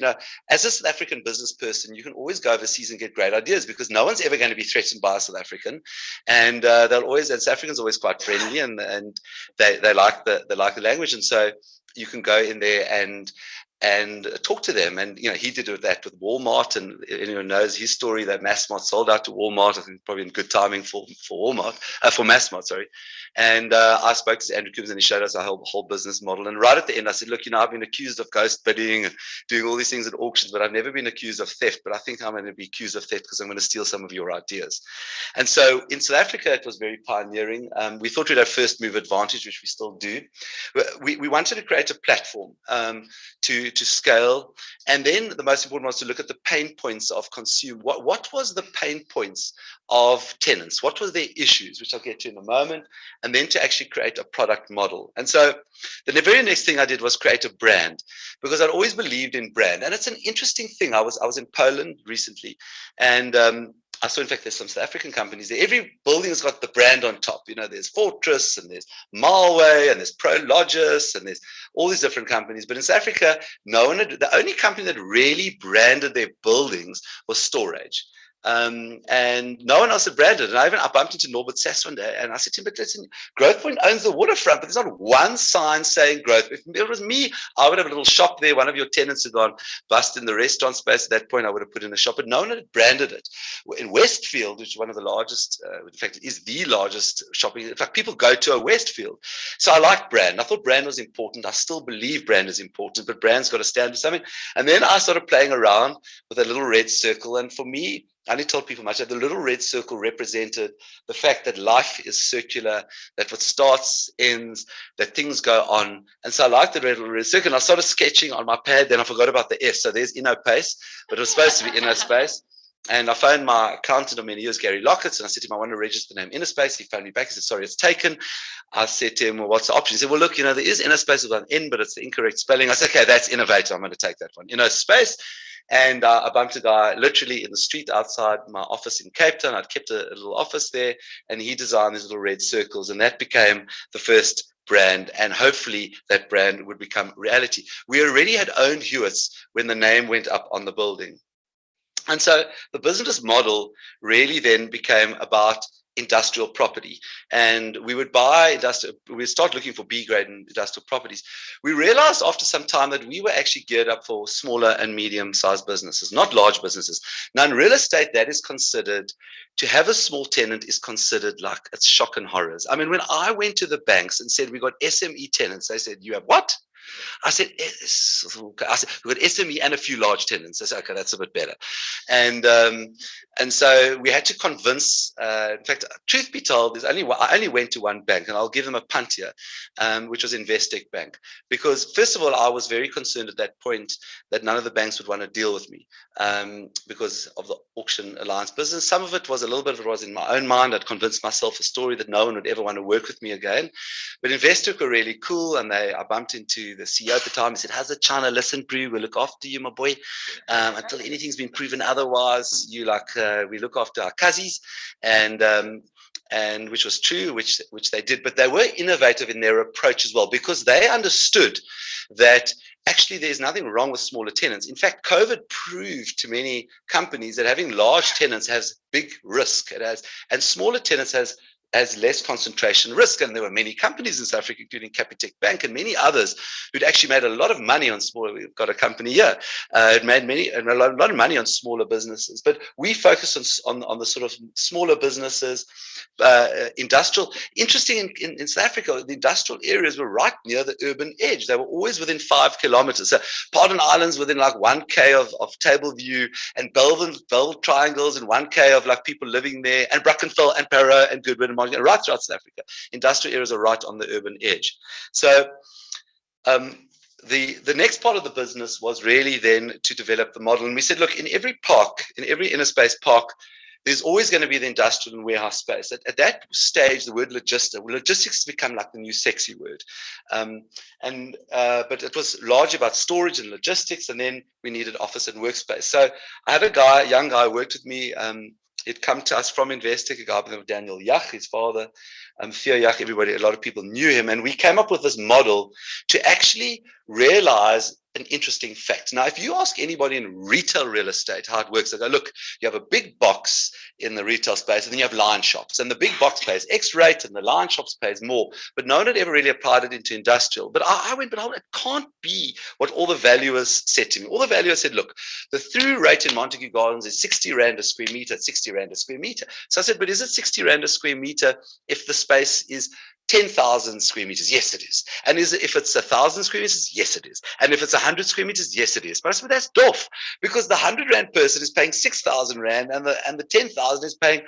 as a South African business person, you can always go overseas and get great ideas because no one's ever going to be threatened by a South African, and South Africans are always quite friendly, and they like the language, and so you can go in there and talk to them. And he did that with Walmart, and anyone knows his story that Massmart sold out to Walmart. I think probably in good timing for Walmart, for Massmart, sorry. And I spoke to Andrew Coombs, and he showed us our whole business model. And right at the end, I said, look, I've been accused of ghost bidding and doing all these things at auctions, but I've never been accused of theft. But I think I'm going to be accused of theft because I'm going to steal some of your ideas. And so in South Africa, it was very pioneering. We thought we'd have first move advantage, which we still do. We wanted to create a platform to scale, and then the most important was to look at the pain points of consumer. What was the pain points of tenants? What were their issues, which I'll get to in a moment, and then to actually create a product model. And so the very next thing I did was create a brand, because I'd always believed in brand. And it's an interesting thing. I was in Poland recently, and I saw, in fact, there's some South African companies there. Every building's got the brand on top. There's Fortress, and there's Malway, and there's Prologis, and there's all these different companies. But in South Africa, the only company that really branded their buildings was Storage. And no one else had branded. And I bumped into Norbert Sass one day, and I said to him, but listen, Growthpoint owns the waterfront, but there's not one sign saying Growth. If it was me, I would have a little shop there. One of your tenants had gone bust in the restaurant space. At that point, I would have put in a shop, but no one had branded it. In Westfield, which is one of the largest, in fact, it is the largest shopping. In fact, people go to a Westfield. So I like brand. I thought brand was important. I still believe brand is important, but brand's got to stand for something. And then I started playing around with a little red circle. And for me, I only told people much that the little red circle represented the fact that life is circular, that what starts ends, that things go on. And so I liked the little red circle. And I started sketching on my pad. Then I forgot about the S. So there's Inopace, but it was supposed to be Inospace. And I phoned my accountant of many years, Gary Lockett, and I said to him, I want to register the name Inospace. He phoned me back. He said, sorry, it's taken. I said to him, well, what's the option? He said, well, look, there is Inospace with an N, but it's the incorrect spelling. I said, okay, that's innovative. I'm going to take that one. Inospace. And I bumped a guy literally in the street outside my office in Cape Town. I'd kept a little office there, and he designed these little red circles, and that became the first brand, and hopefully that brand would become reality. We already had owned Hewitt's when the name went up on the building. And so the business model really then became about industrial property, and we would start looking for B-grade industrial properties. We realized after some time that we were actually geared up for smaller and medium-sized businesses, not large businesses. Now in real estate, that is considered, to have a small tenant is considered like it's shock and horrors. I mean, when I went to the banks and said we got SME tenants, they said, you have what? I said, we've got SME and a few large tenants. I said, okay, that's a bit better. And so we had to convince, in fact, truth be told, I only went to one bank, and I'll give them a punt here, which was Investec Bank. Because first of all, I was very concerned at that point that none of the banks would want to deal with me because of the auction alliance business. Some of it was, a little bit of it was in my own mind. I'd convinced myself a story that no one would ever want to work with me again. But Investec were really cool, and I bumped into the CEO at the time. He said, how's it, China? Listen, Brew, we'll look after you, my boy. Until anything's been proven otherwise, we look after our cousins. And which was true, which they did. But they were innovative in their approach as well, because they understood that actually there's nothing wrong with smaller tenants. In fact, COVID proved to many companies that having large tenants has big risk. And smaller tenants has less concentration risk. And there were many companies in South Africa, including Capitec Bank and many others, who'd actually made a lot of money on smaller. We've got a company here, it made a lot of money on smaller businesses. But we focus on the sort of smaller businesses, industrial. Interesting in South Africa, the industrial areas were right near the urban edge. They were always within 5 kilometers. So Pardon Island's within like 1K of Tableview, and Bellville Triangles and 1K of like people living there, and Brackenfell and Parow and Goodwood and right throughout South Africa. Industrial areas are right on the urban edge. So the next part of the business was really then to develop the model. And we said, look, in every Inospace park, there's always going to be the industrial and warehouse space. At that stage, the word logistics has become like the new sexy word. But it was largely about storage and logistics, and then we needed office and workspace. So I had a young guy who worked with me. He'd come to us from Investec, a guy named Daniel Yach, his father, Theo Yach, a lot of people knew him. And we came up with this model to actually realize an interesting fact. Now, if you ask anybody in retail real estate how it works, they go, look, you have a big box in the retail space, and then you have line shops. And the big box pays X rate, and the line shops pays more. But no one had ever really applied it into industrial. But I went, but hold on, it can't be what all the valuers said to me. All the valuers said, look, the through rate in Montague Gardens is 60 Rand a square meter, 60 Rand a square meter. So I said, but is it 60 Rand a square meter if the space is 10,000 square meters? Yes, it is. And if it's 1,000 square meters? Yes, it is. And if it's 100 square meters? Yes, it is. But I said, that's doff, because the 100 Rand person is paying 6,000 Rand, and the 10,000 is paying,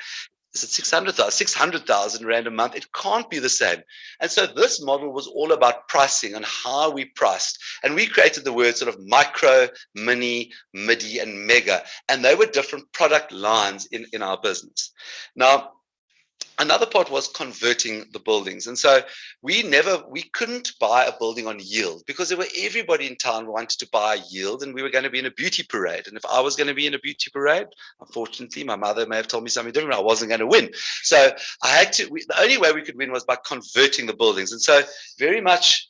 is it 600,000 Rand a month? It can't be the same. And so this model was all about pricing and how we priced. And we created the words sort of micro, mini, midi, and mega. And they were different product lines in our business. Now, another part was converting the buildings. And so we couldn't buy a building on yield, because everybody in town wanted to buy yield, and we were going to be in a beauty parade. And if I was going to be in a beauty parade, unfortunately, my mother may have told me something different. I wasn't going to win. So I had to, the only way we could win was by converting the buildings. And so very much,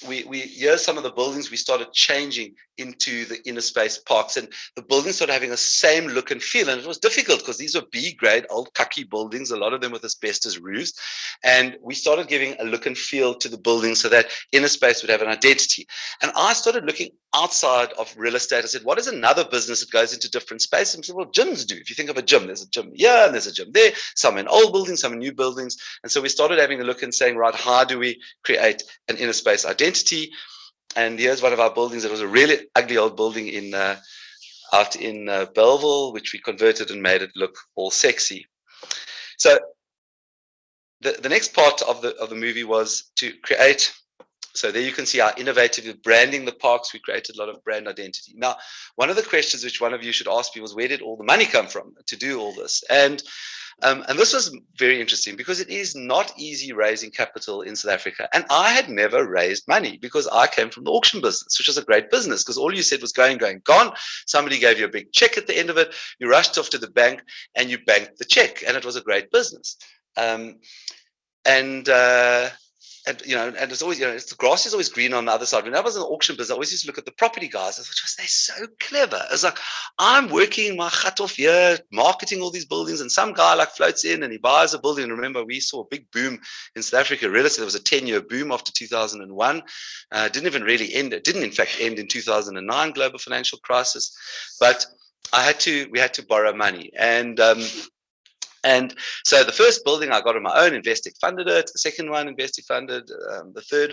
here's some of the buildings we started changing into the Inospace parks, and the buildings started having the same look and feel. And it was difficult because these were B-grade, old cucky buildings, a lot of them with asbestos roofs. And we started giving a look and feel to the buildings so that Inospace would have an identity. And I started looking outside of real estate. I said, what is another business that goes into different spaces? And I said, well, gyms do. If you think of a gym, there's a gym here and there's a gym there, some in old buildings, some in new buildings. And so we started having a look and saying, right, how do we create an Inospace identity? And here's one of our buildings. It was a really ugly old building out in Belleville, which we converted and made it look all sexy. So the next part of the movie was to create. So there you can see how innovative with branding the parks. We created a lot of brand identity. Now, one of the questions which one of you should ask me was, where did all the money come from to do all this? And this was very interesting, because it is not easy raising capital in South Africa. And I had never raised money, because I came from the auction business, which was a great business, because all you said was going, gone. Somebody gave you a big check at the end of it. You rushed off to the bank and you banked the check, and it was a great business. And it's always, the grass is always green on the other side. When I was in the auction business, I always used to look at the property guys. I thought, they're so clever. It's like, I'm working my gut off here, marketing all these buildings, and some guy like floats in and he buys a building. And remember, we saw a big boom in South Africa. Real estate, there was a 10-year boom after 2001. Didn't even really end. It didn't, in fact, end in 2009 global financial crisis. But we had to borrow money. And so the first building I got on my own, Investec funded it. The second one, Investec funded. The third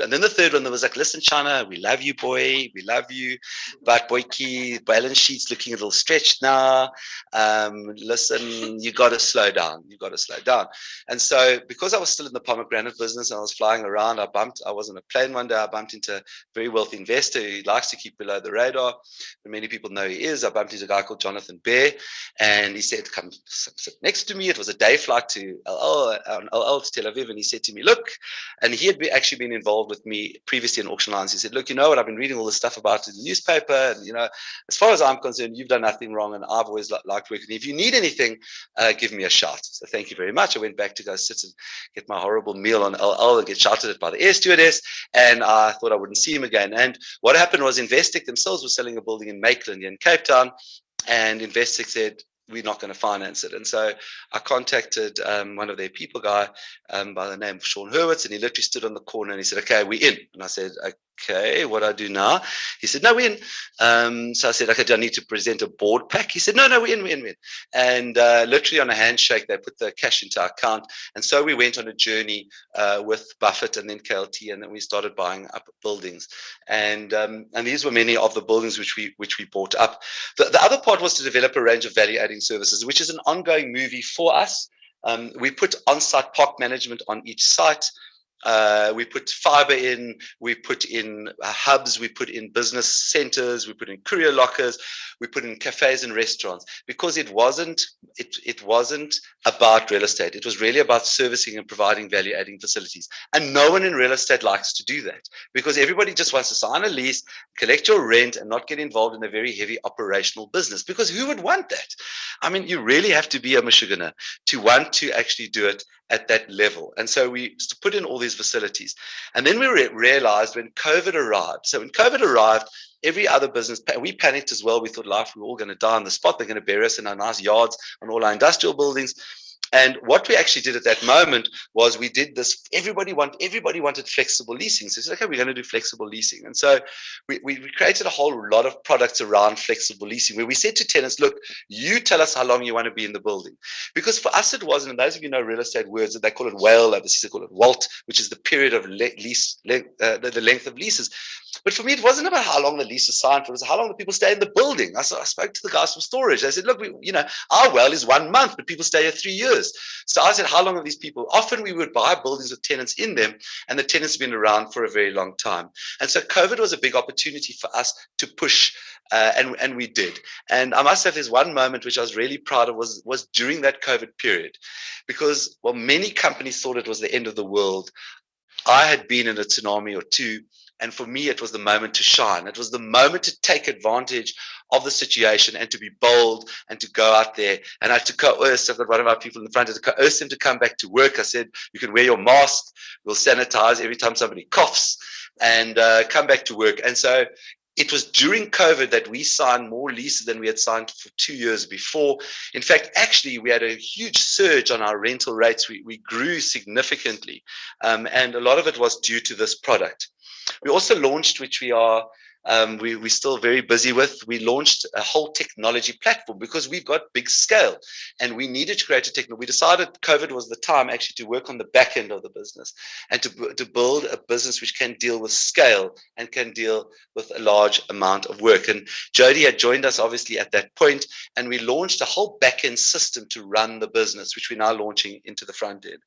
one, there was like, listen, China, we love you, boy. We love you. But boyki, balance sheet's looking a little stretched now. Listen, you got to slow down. And so because I was still in the pomegranate business and I was flying around, I was on a plane one day. I bumped into a very wealthy investor who likes to keep below the radar. And many people know he is. I bumped into a guy called Jonathan Bear, and he said, come sit next to me. It was a day flight to El Al to Tel Aviv, and he said to me, look, and he had actually been involved with me previously in auction lines. He said, look, you know what, I've been reading all this stuff about it in the newspaper, and as far as I'm concerned, you've done nothing wrong, and I've always liked working. If you need anything, give me a shout. So thank you very much. I went back to go sit and get my horrible meal on El Al and get shouted at by the air stewardess, and I thought I wouldn't see him again. And what happened was Investec themselves were selling a building in Maitland in Cape Town, and Investec said, we're not going to finance it. And so I contacted one of their people guy by the name of Sean Hurwitz, and he literally stood on the corner and he said, okay, we're in. And I said, okay, what do I do now? He said, no, we're in. So I said, okay, do I need to present a board pack? He said, no, we're in. And literally on a handshake, they put the cash into our account. And so we went on a journey with Buffett and then KLT, and then we started buying up buildings. And these were many of the buildings which we bought up. The other part was to develop a range of value-adding services, which is an ongoing movie for us. We put on-site park management on each site. We put fiber in, we put in hubs, we put in business centers, we put in courier lockers, we put in cafes and restaurants, because it wasn't about real estate. It was really about servicing and providing value adding facilities. And no one in real estate likes to do that, because everybody just wants to sign a lease, collect your rent, and not get involved in a very heavy operational business, because who would want that? I mean, you really have to be a Michiganer to want to actually do it at that level. And so we put in all these facilities. And then we realized when COVID arrived, so when COVID arrived, every other business, we panicked as well. We thought we were all going to die on the spot. They're going to bury us in our nice yards on all our industrial buildings. And what we actually did at that moment was we did this. Everybody wanted flexible leasing. So it's okay, we're going to do flexible leasing. And so we created a whole lot of products around flexible leasing, where we said to tenants, look, you tell us how long you want to be in the building. Because for us it wasn't, and those of you know real estate words, they call it WALE, overseas they call it WALT, which is the period of the length of leases. But for me, it wasn't about how long the lease is signed for, it was how long the people stay in the building. I spoke to the guys from storage. They said, look, our WALE is 1 month, but people stay here 3 years. So I said, how long are these people? Often we would buy buildings with tenants in them, and the tenants have been around for a very long time. And so COVID was a big opportunity for us to push, and we did. And I must say, there's one moment which I was really proud of was during that COVID period, because while many companies thought it was the end of the world, I had been in a tsunami or two. And for me, it was the moment to shine. It was the moment to take advantage of the situation and to be bold and to go out there. And I had to coerce, I've got one of our people in the front, I had to coerce them to come back to work. I said, you can wear your mask, we'll sanitize every time somebody coughs, and come back to work. And so it was during COVID that we signed more leases than we had signed for 2 years before. In fact, actually, we had a huge surge on our rental rates. We grew significantly. And a lot of it was due to this product. We also launched, which we're still very busy with, we launched a whole technology platform, because we've got big scale and we needed to create a technology. We decided COVID was the time actually to work on the back end of the business and to build a business which can deal with scale and can deal with a large amount of work. And Jody had joined us obviously at that point, and we launched a whole back end system to run the business, which we're now launching into the front end.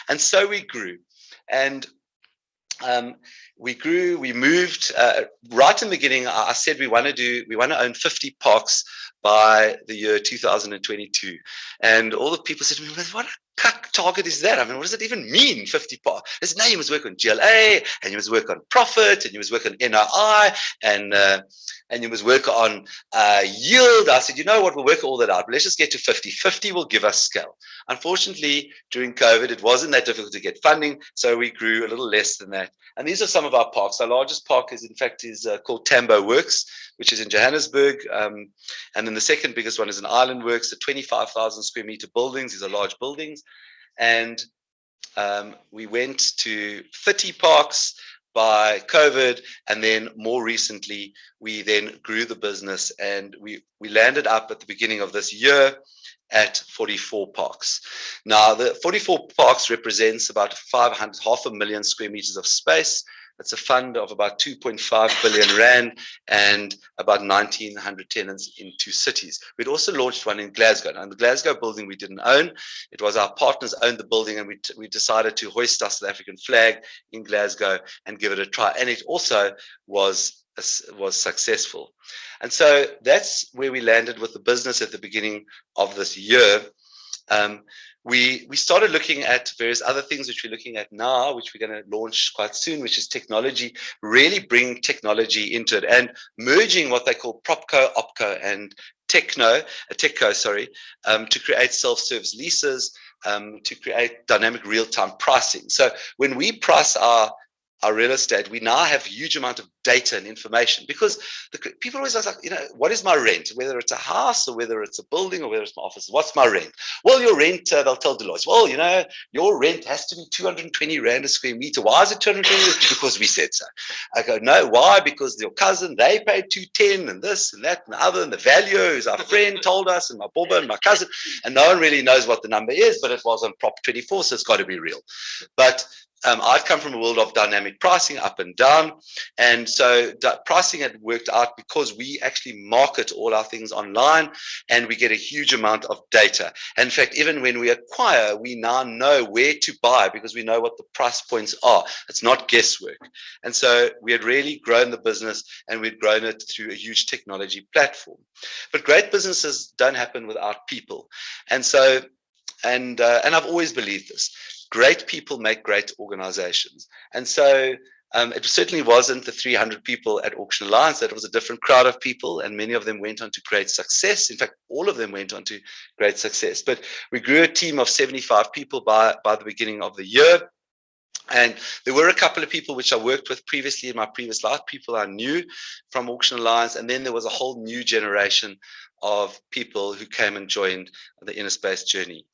And so we grew. And we moved right in the beginning. I said we want to own 50 parks by the year 2022. And all the people said to me, what a target is that? I mean, what does it even mean, 50 parks? His name was work on GLA, and you must work on profit, and you must work on NOI, and you must work on yield. I said, you know what, we'll work all that out, but let's just get to 50. 50 will give us scale. Unfortunately, during COVID, it wasn't that difficult to get funding, so we grew a little less than that. And these are some of our parks. Our largest park is called Tambo Works, which is in Johannesburg. And then the second biggest one is in Island Works, the 25,000 square meter buildings. These are large buildings. And we went to 30 parks by COVID, and then more recently we then grew the business, and we landed up at the beginning of this year at 44 parks. Now the 44 parks represents about 500,000 square meters of space. It's a fund of about 2.5 billion rand and about 1,900 tenants in 2 cities. We'd also launched one in Glasgow. Now, in the Glasgow building we didn't own. It was our partners owned the building, and we decided to hoist our South African flag in Glasgow and give it a try. And it also was successful. And so that's where we landed with the business at the beginning of this year. We started looking at various other things which we're looking at now, which we're going to launch quite soon, which is technology, really bring technology into it and merging what they call PropCo, OpCo, and TechCo, to create self-service leases, to create dynamic real-time pricing. So when we price our real estate, we now have a huge amount of data and information, because people always ask, what is my rent? Whether it's a house or whether it's a building or whether it's my office, what's my rent? Well, your rent, they'll tell Deloitte, well, your rent has to be 220 Rand a square meter. Why is it 220? Because we said so. I go, no, why? Because your cousin, they paid 210 and this and that and the other, and the value is our friend told us, and my Boba and my cousin, and no one really knows what the number is, but it was on Prop 24, so it's got to be real. But I'd come from a world of dynamic pricing, up and down. And so pricing had worked out because we actually market all our things online and we get a huge amount of data. And in fact, even when we acquire, we now know where to buy because we know what the price points are. It's not guesswork. And so we had really grown the business and we'd grown it through a huge technology platform. But great businesses don't happen without people. And so, and I've always believed this. Great people make great organizations. And so it certainly wasn't the 300 people at Auction Alliance. That was a different crowd of people, and many of them went on to great success. In fact, all of them went on to great success. But we grew a team of 75 people by the beginning of the year. And there were a couple of people which I worked with previously in my previous life, people I knew from Auction Alliance. And then there was a whole new generation of people who came and joined the Inospace journey.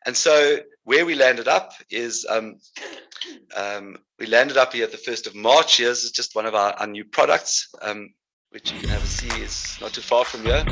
And so where we landed up is we landed up here at the 1st of March. Here's just one of our new products, which you can have a see is not too far from here.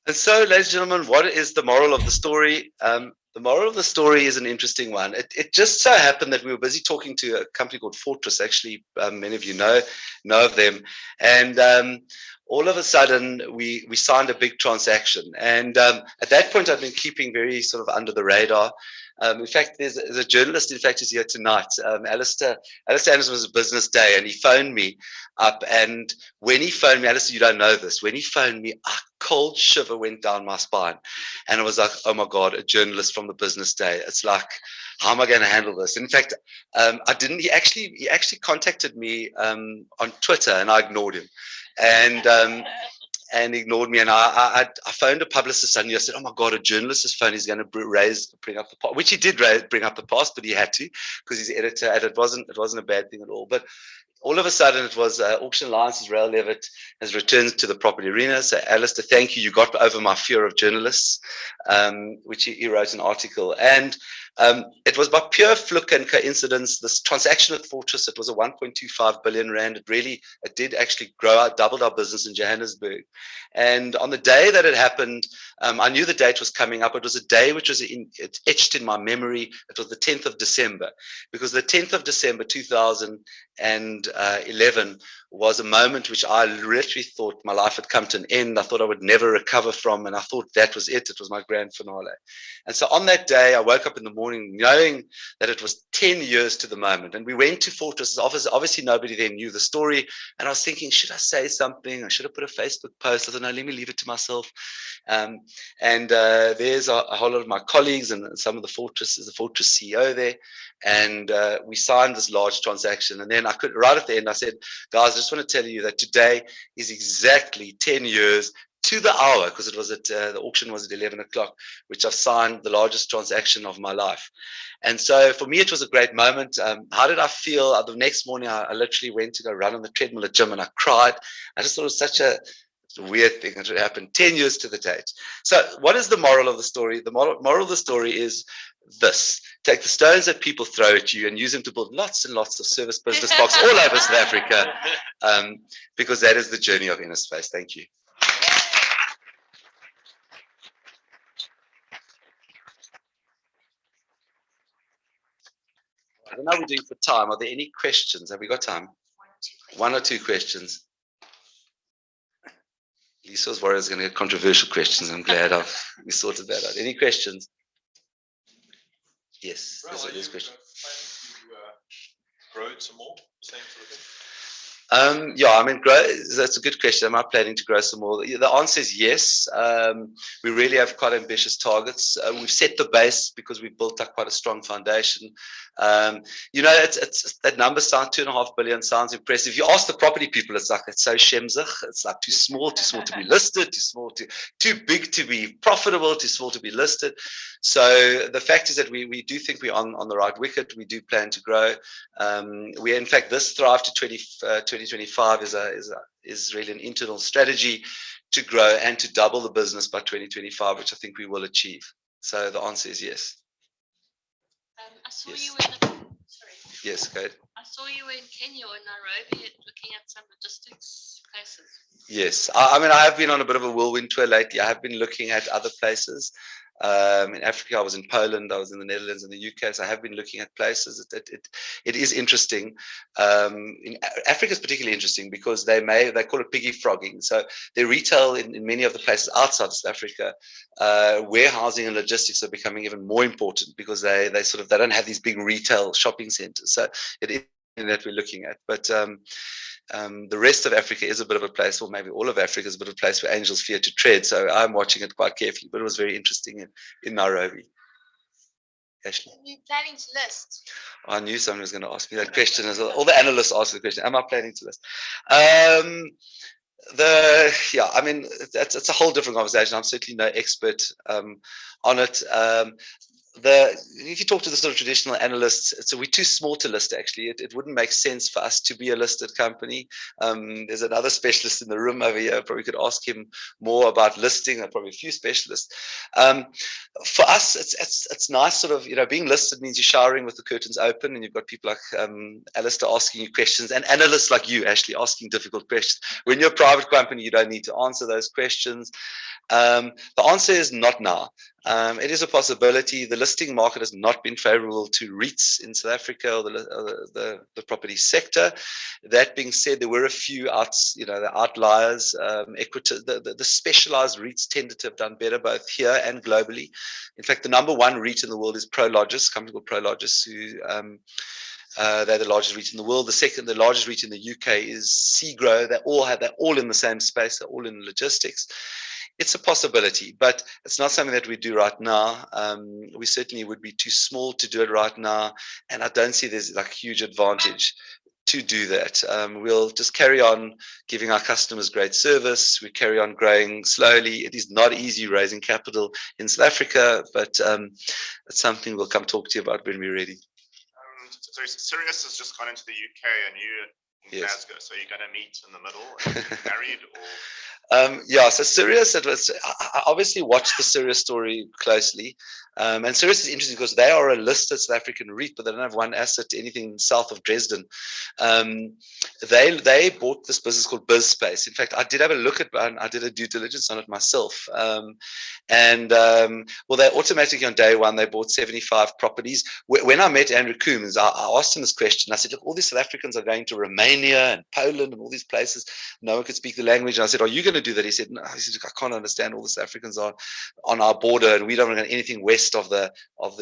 And so, ladies and gentlemen, what is the moral of the story? The moral of the story is an interesting one. It just so happened that we were busy talking to a company called Fortress. Actually, many of you know of them. And all of a sudden, we signed a big transaction. And at that point, I've been keeping very sort of under the radar. In fact, there's a journalist, in fact, is here tonight. Alistair Anderson was a business day, and he phoned me up. And when he phoned me, Alistair, you don't know this. When he phoned me, a cold shiver went down my spine. And I was like, oh my God, a journalist from the business day. It's like, how am I going to handle this? In fact, I didn't. He actually contacted me on Twitter, and I ignored him. And ignored me. And I phoned a publicist and I said, oh my God, a journalist is phone. He's going to bring up the past, which he did bring up the past, but he had to because he's editor. And it wasn't a bad thing at all. But all of a sudden, it was Auction Alliance's Rael Levitt has returned to the property arena. So, Alistair, thank you. You got over my fear of journalists, which he wrote an article. And it was by pure fluke and coincidence. This transaction at Fortress, it was a 1.25 billion rand. It did actually grow out, doubled our business in Johannesburg. And on the day that it happened, I knew the date was coming up. It was a day which was it's etched in my memory. It was the 10th of December, because the 10th of December 2011 was a moment which I literally thought my life had come to an end. I thought I would never recover from, and I thought that was it. It was my grand finale. And so on that day, I woke up in the morning knowing that it was 10 years to the moment. And we went to Fortress's office. Obviously, nobody there knew the story. And I was thinking, should I say something? I should have put a Facebook post. I thought, no, let me leave it to myself. There's a whole lot of my colleagues and some of the Fortress CEO there. And we signed this large transaction. And then right at the end, I said, guys, I just want to tell you that today is exactly 10 years to the hour, because it was the auction was at 11 o'clock, which I've signed the largest transaction of my life. And so for me, it was a great moment. How did I feel? The next morning, I literally went to go run on the treadmill at gym and I cried. I just thought it was such a weird thing that would happen 10 years to the date. So what is the moral of the story? The moral of the story is this: take the stones that people throw at you and use them to build lots and lots of service business parks all over South Africa, because that is the journey of Inospace. Thank you. I don't know how we're doing for time. Are there any questions? Have we got time? One or two questions. Lisa was worried I was going to get controversial questions. I'm glad we sorted that out. Any questions? Yes, there's a question. Grow it some more, same sort of thing? Yeah, I mean, that's a good question. Am I planning to grow some more? The answer is yes. We really have quite ambitious targets. We've set the base because we've built up quite a strong foundation. It's that number sounds 2.5 billion sounds impressive. If you ask the property people, it's so shemzig. It's like too small to be listed, too big to be profitable, too small to be listed. So the fact is that we do think we're on the right wicket. We do plan to grow. We, in fact, this Thrive to 2025 is really an internal strategy to grow and to double the business by 2025, which I think we will achieve. So the answer is yes. I saw Yes. you in Yes, go ahead. I saw you in Kenya or Nairobi looking at some logistics places. Yes, I mean, I have been on a bit of a whirlwind tour lately. I have been looking at other places. In Africa, I was in Poland, I was in the Netherlands and the UK, so I have been looking at places. It is interesting. In Africa is particularly interesting because they call it piggy frogging. So they retail in many of the places outside South Africa. Warehousing and logistics are becoming even more important because they don't have these big retail shopping centers. So it is that we're looking at, but the rest of Africa is a bit of a place, or maybe all of Africa is a bit of a place where angels fear to tread. So I'm watching it quite carefully, but it was very interesting in Nairobi. Ashley? Are you planning to list? I knew someone was going to ask me that question as well. All the analysts ask the question, am I planning to list? I mean, it's a whole different conversation. I'm certainly no expert on it. If you talk to the sort of traditional analysts, so we're too small to list. Actually, it wouldn't make sense for us to be a listed company. There's another specialist in the room over here. Probably could ask him more about listing. There are probably a few specialists. For us, it's nice. Sort of, being listed means you're showering with the curtains open, and you've got people like Alistair asking you questions, and analysts like you actually asking difficult questions. When you're a private company, you don't need to answer those questions. The answer is not now. It is a possibility. The listing market has not been favorable to REITs in South Africa or the property sector. That being said, there were a few the outliers. The specialized REITs tended to have done better both here and globally. In fact, the number one REIT in the world is Prologis, a company called Prologis, who they're the largest REIT in the world. The largest REIT in the UK is Segro. They're all in the same space. They're all in logistics. It's a possibility, but it's not something that we do right now. We certainly would be too small to do it right now, and I don't see there's like huge advantage to do that. We'll just carry on giving our customers great service. We carry on growing slowly. It is not easy raising capital in South Africa, but it's something we'll come talk to you about when we're ready. So Sirius has just gone into the UK and you in Glasgow, so you're going to meet in the middle and get married, or? So Sirius, I obviously watched the Sirius story closely. And Sirius is interesting because they are a listed South African REIT, but they don't have one asset anything south of Dresden. They bought this business called BizSpace. In fact, I did have a look at one. I did a due diligence on it myself. They automatically on day one, they bought 75 properties. When I met Andrew Coombs, I asked him this question. I said, look, all these South Africans are going to Romania and Poland and all these places. No one could speak the language. And I said, are you going to do that? He said, no. He said, I can't understand. All the South Africans are on our border and we don't want anything west of the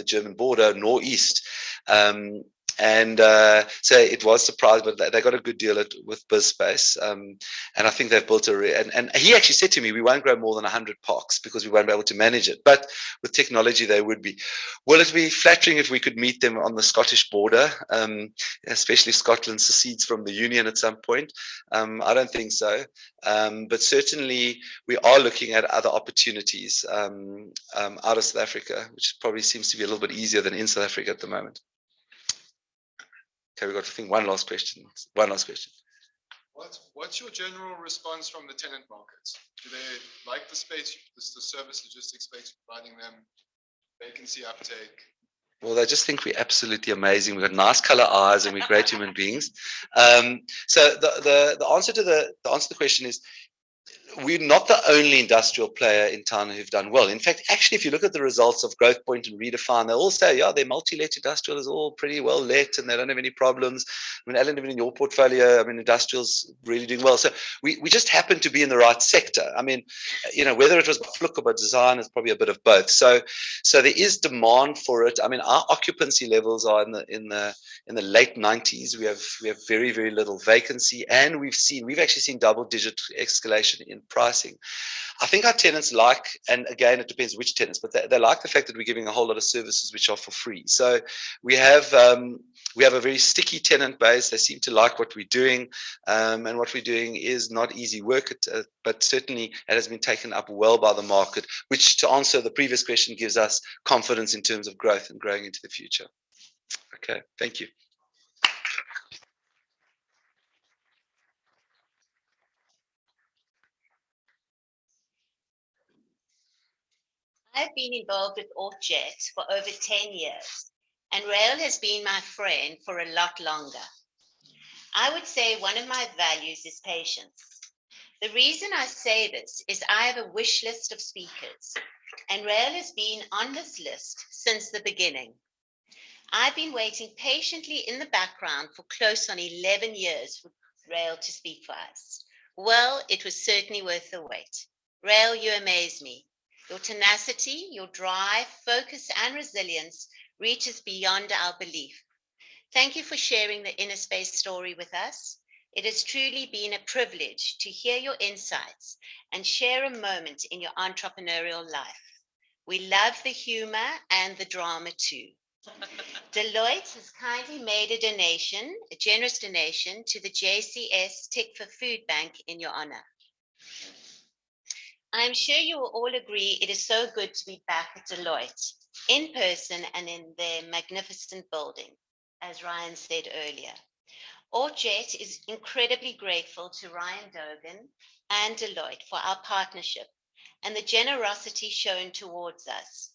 German border nor east. So it was surprised, but they got a good deal with BizSpace. And I think they've built and he actually said to me, we won't grow more than 100 parks because we won't be able to manage it. But with technology, they would be. Will it be flattering if we could meet them on the Scottish border, especially if Scotland secedes from the Union at some point? I don't think so. But certainly we are looking at other opportunities out of South Africa, which probably seems to be a little bit easier than in South Africa at the moment. Okay, we've got, I think, one last question. What's your general response from the tenant markets? Do they like the space, the service logistics space providing them, vacancy uptake? Well, they just think we're absolutely amazing. We've got nice color eyes and we're great human beings. So the answer to the question is, we're not the only industrial player in town who've done well. In fact, actually, if you look at the results of Growth Point and Redefine, they all say, yeah, their multi-let industrial is all pretty well let and they don't have any problems. I mean, Alan, even in your portfolio, I mean, industrial's really doing well. So we just happen to be in the right sector. I mean, whether it was by fluke or by design is probably a bit of both. So there is demand for it. I mean, our occupancy levels are in the late 90s. We have very, very little vacancy, and we've actually seen double-digit escalation in pricing. I think our tenants like, and again, it depends which tenants, but they like the fact that we're giving a whole lot of services which are for free. So we have a very sticky tenant base. They seem to like what we're doing, and what we're doing is not easy work, but certainly it has been taken up well by the market, which, to answer the previous question, gives us confidence in terms of growth and growing into the future. Okay, thank you. I've been involved with ORT for over 10 years, and Rael has been my friend for a lot longer. I would say one of my values is patience. The reason I say this is I have a wish list of speakers, and Rael has been on this list since the beginning. I've been waiting patiently in the background for close on 11 years for Rael to speak for us. Well, it was certainly worth the wait. Rael, you amaze me. Your tenacity, your drive, focus, and resilience reaches beyond our belief. Thank you for sharing the Inospace story with us. It has truly been a privilege to hear your insights and share a moment in your entrepreneurial life. We love the humor and the drama too. Deloitte has kindly made a generous donation to the JCS Tick for Food Bank in your honor. I'm sure you will all agree it is so good to be back at Deloitte, in person and in their magnificent building, as Ryan said earlier. ORT is incredibly grateful to Ryan Dogan and Deloitte for our partnership and the generosity shown towards us.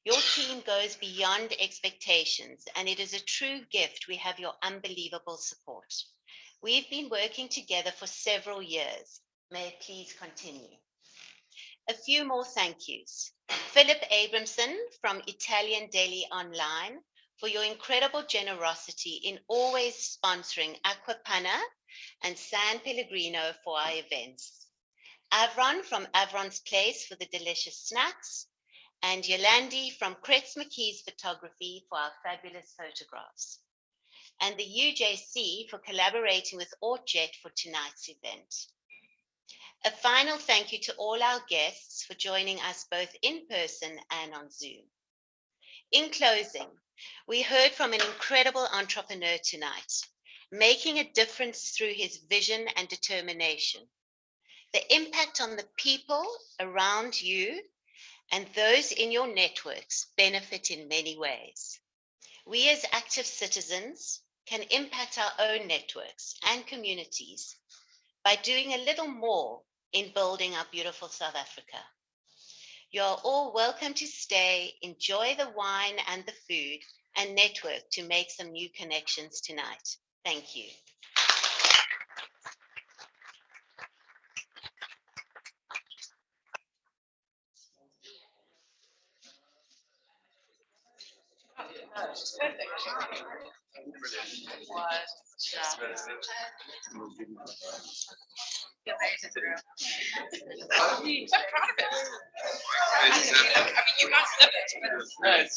Your team goes beyond expectations, and it is a true gift we have your unbelievable support. We've been working together for several years. May it please continue. A few more thank yous. Philip Abramson from Italian Daily Online for your incredible generosity in always sponsoring Aqua Panna and San Pellegrino for our events. Avron from Avron's Place for the delicious snacks, and Yolandi from Kretz McKee's Photography for our fabulous photographs. And the UJC for collaborating with ORT for tonight's event. A final thank you to all our guests for joining us both in person and on Zoom. In closing, we heard from an incredible entrepreneur tonight, making a difference through his vision and determination. The impact on the people around you and those in your networks benefit in many ways. We as active citizens can impact our own networks and communities by doing a little more in building our beautiful South Africa. You're all welcome to stay, enjoy the wine and the food, and network to make some new connections tonight. Thank you. I mean, you got snippets, but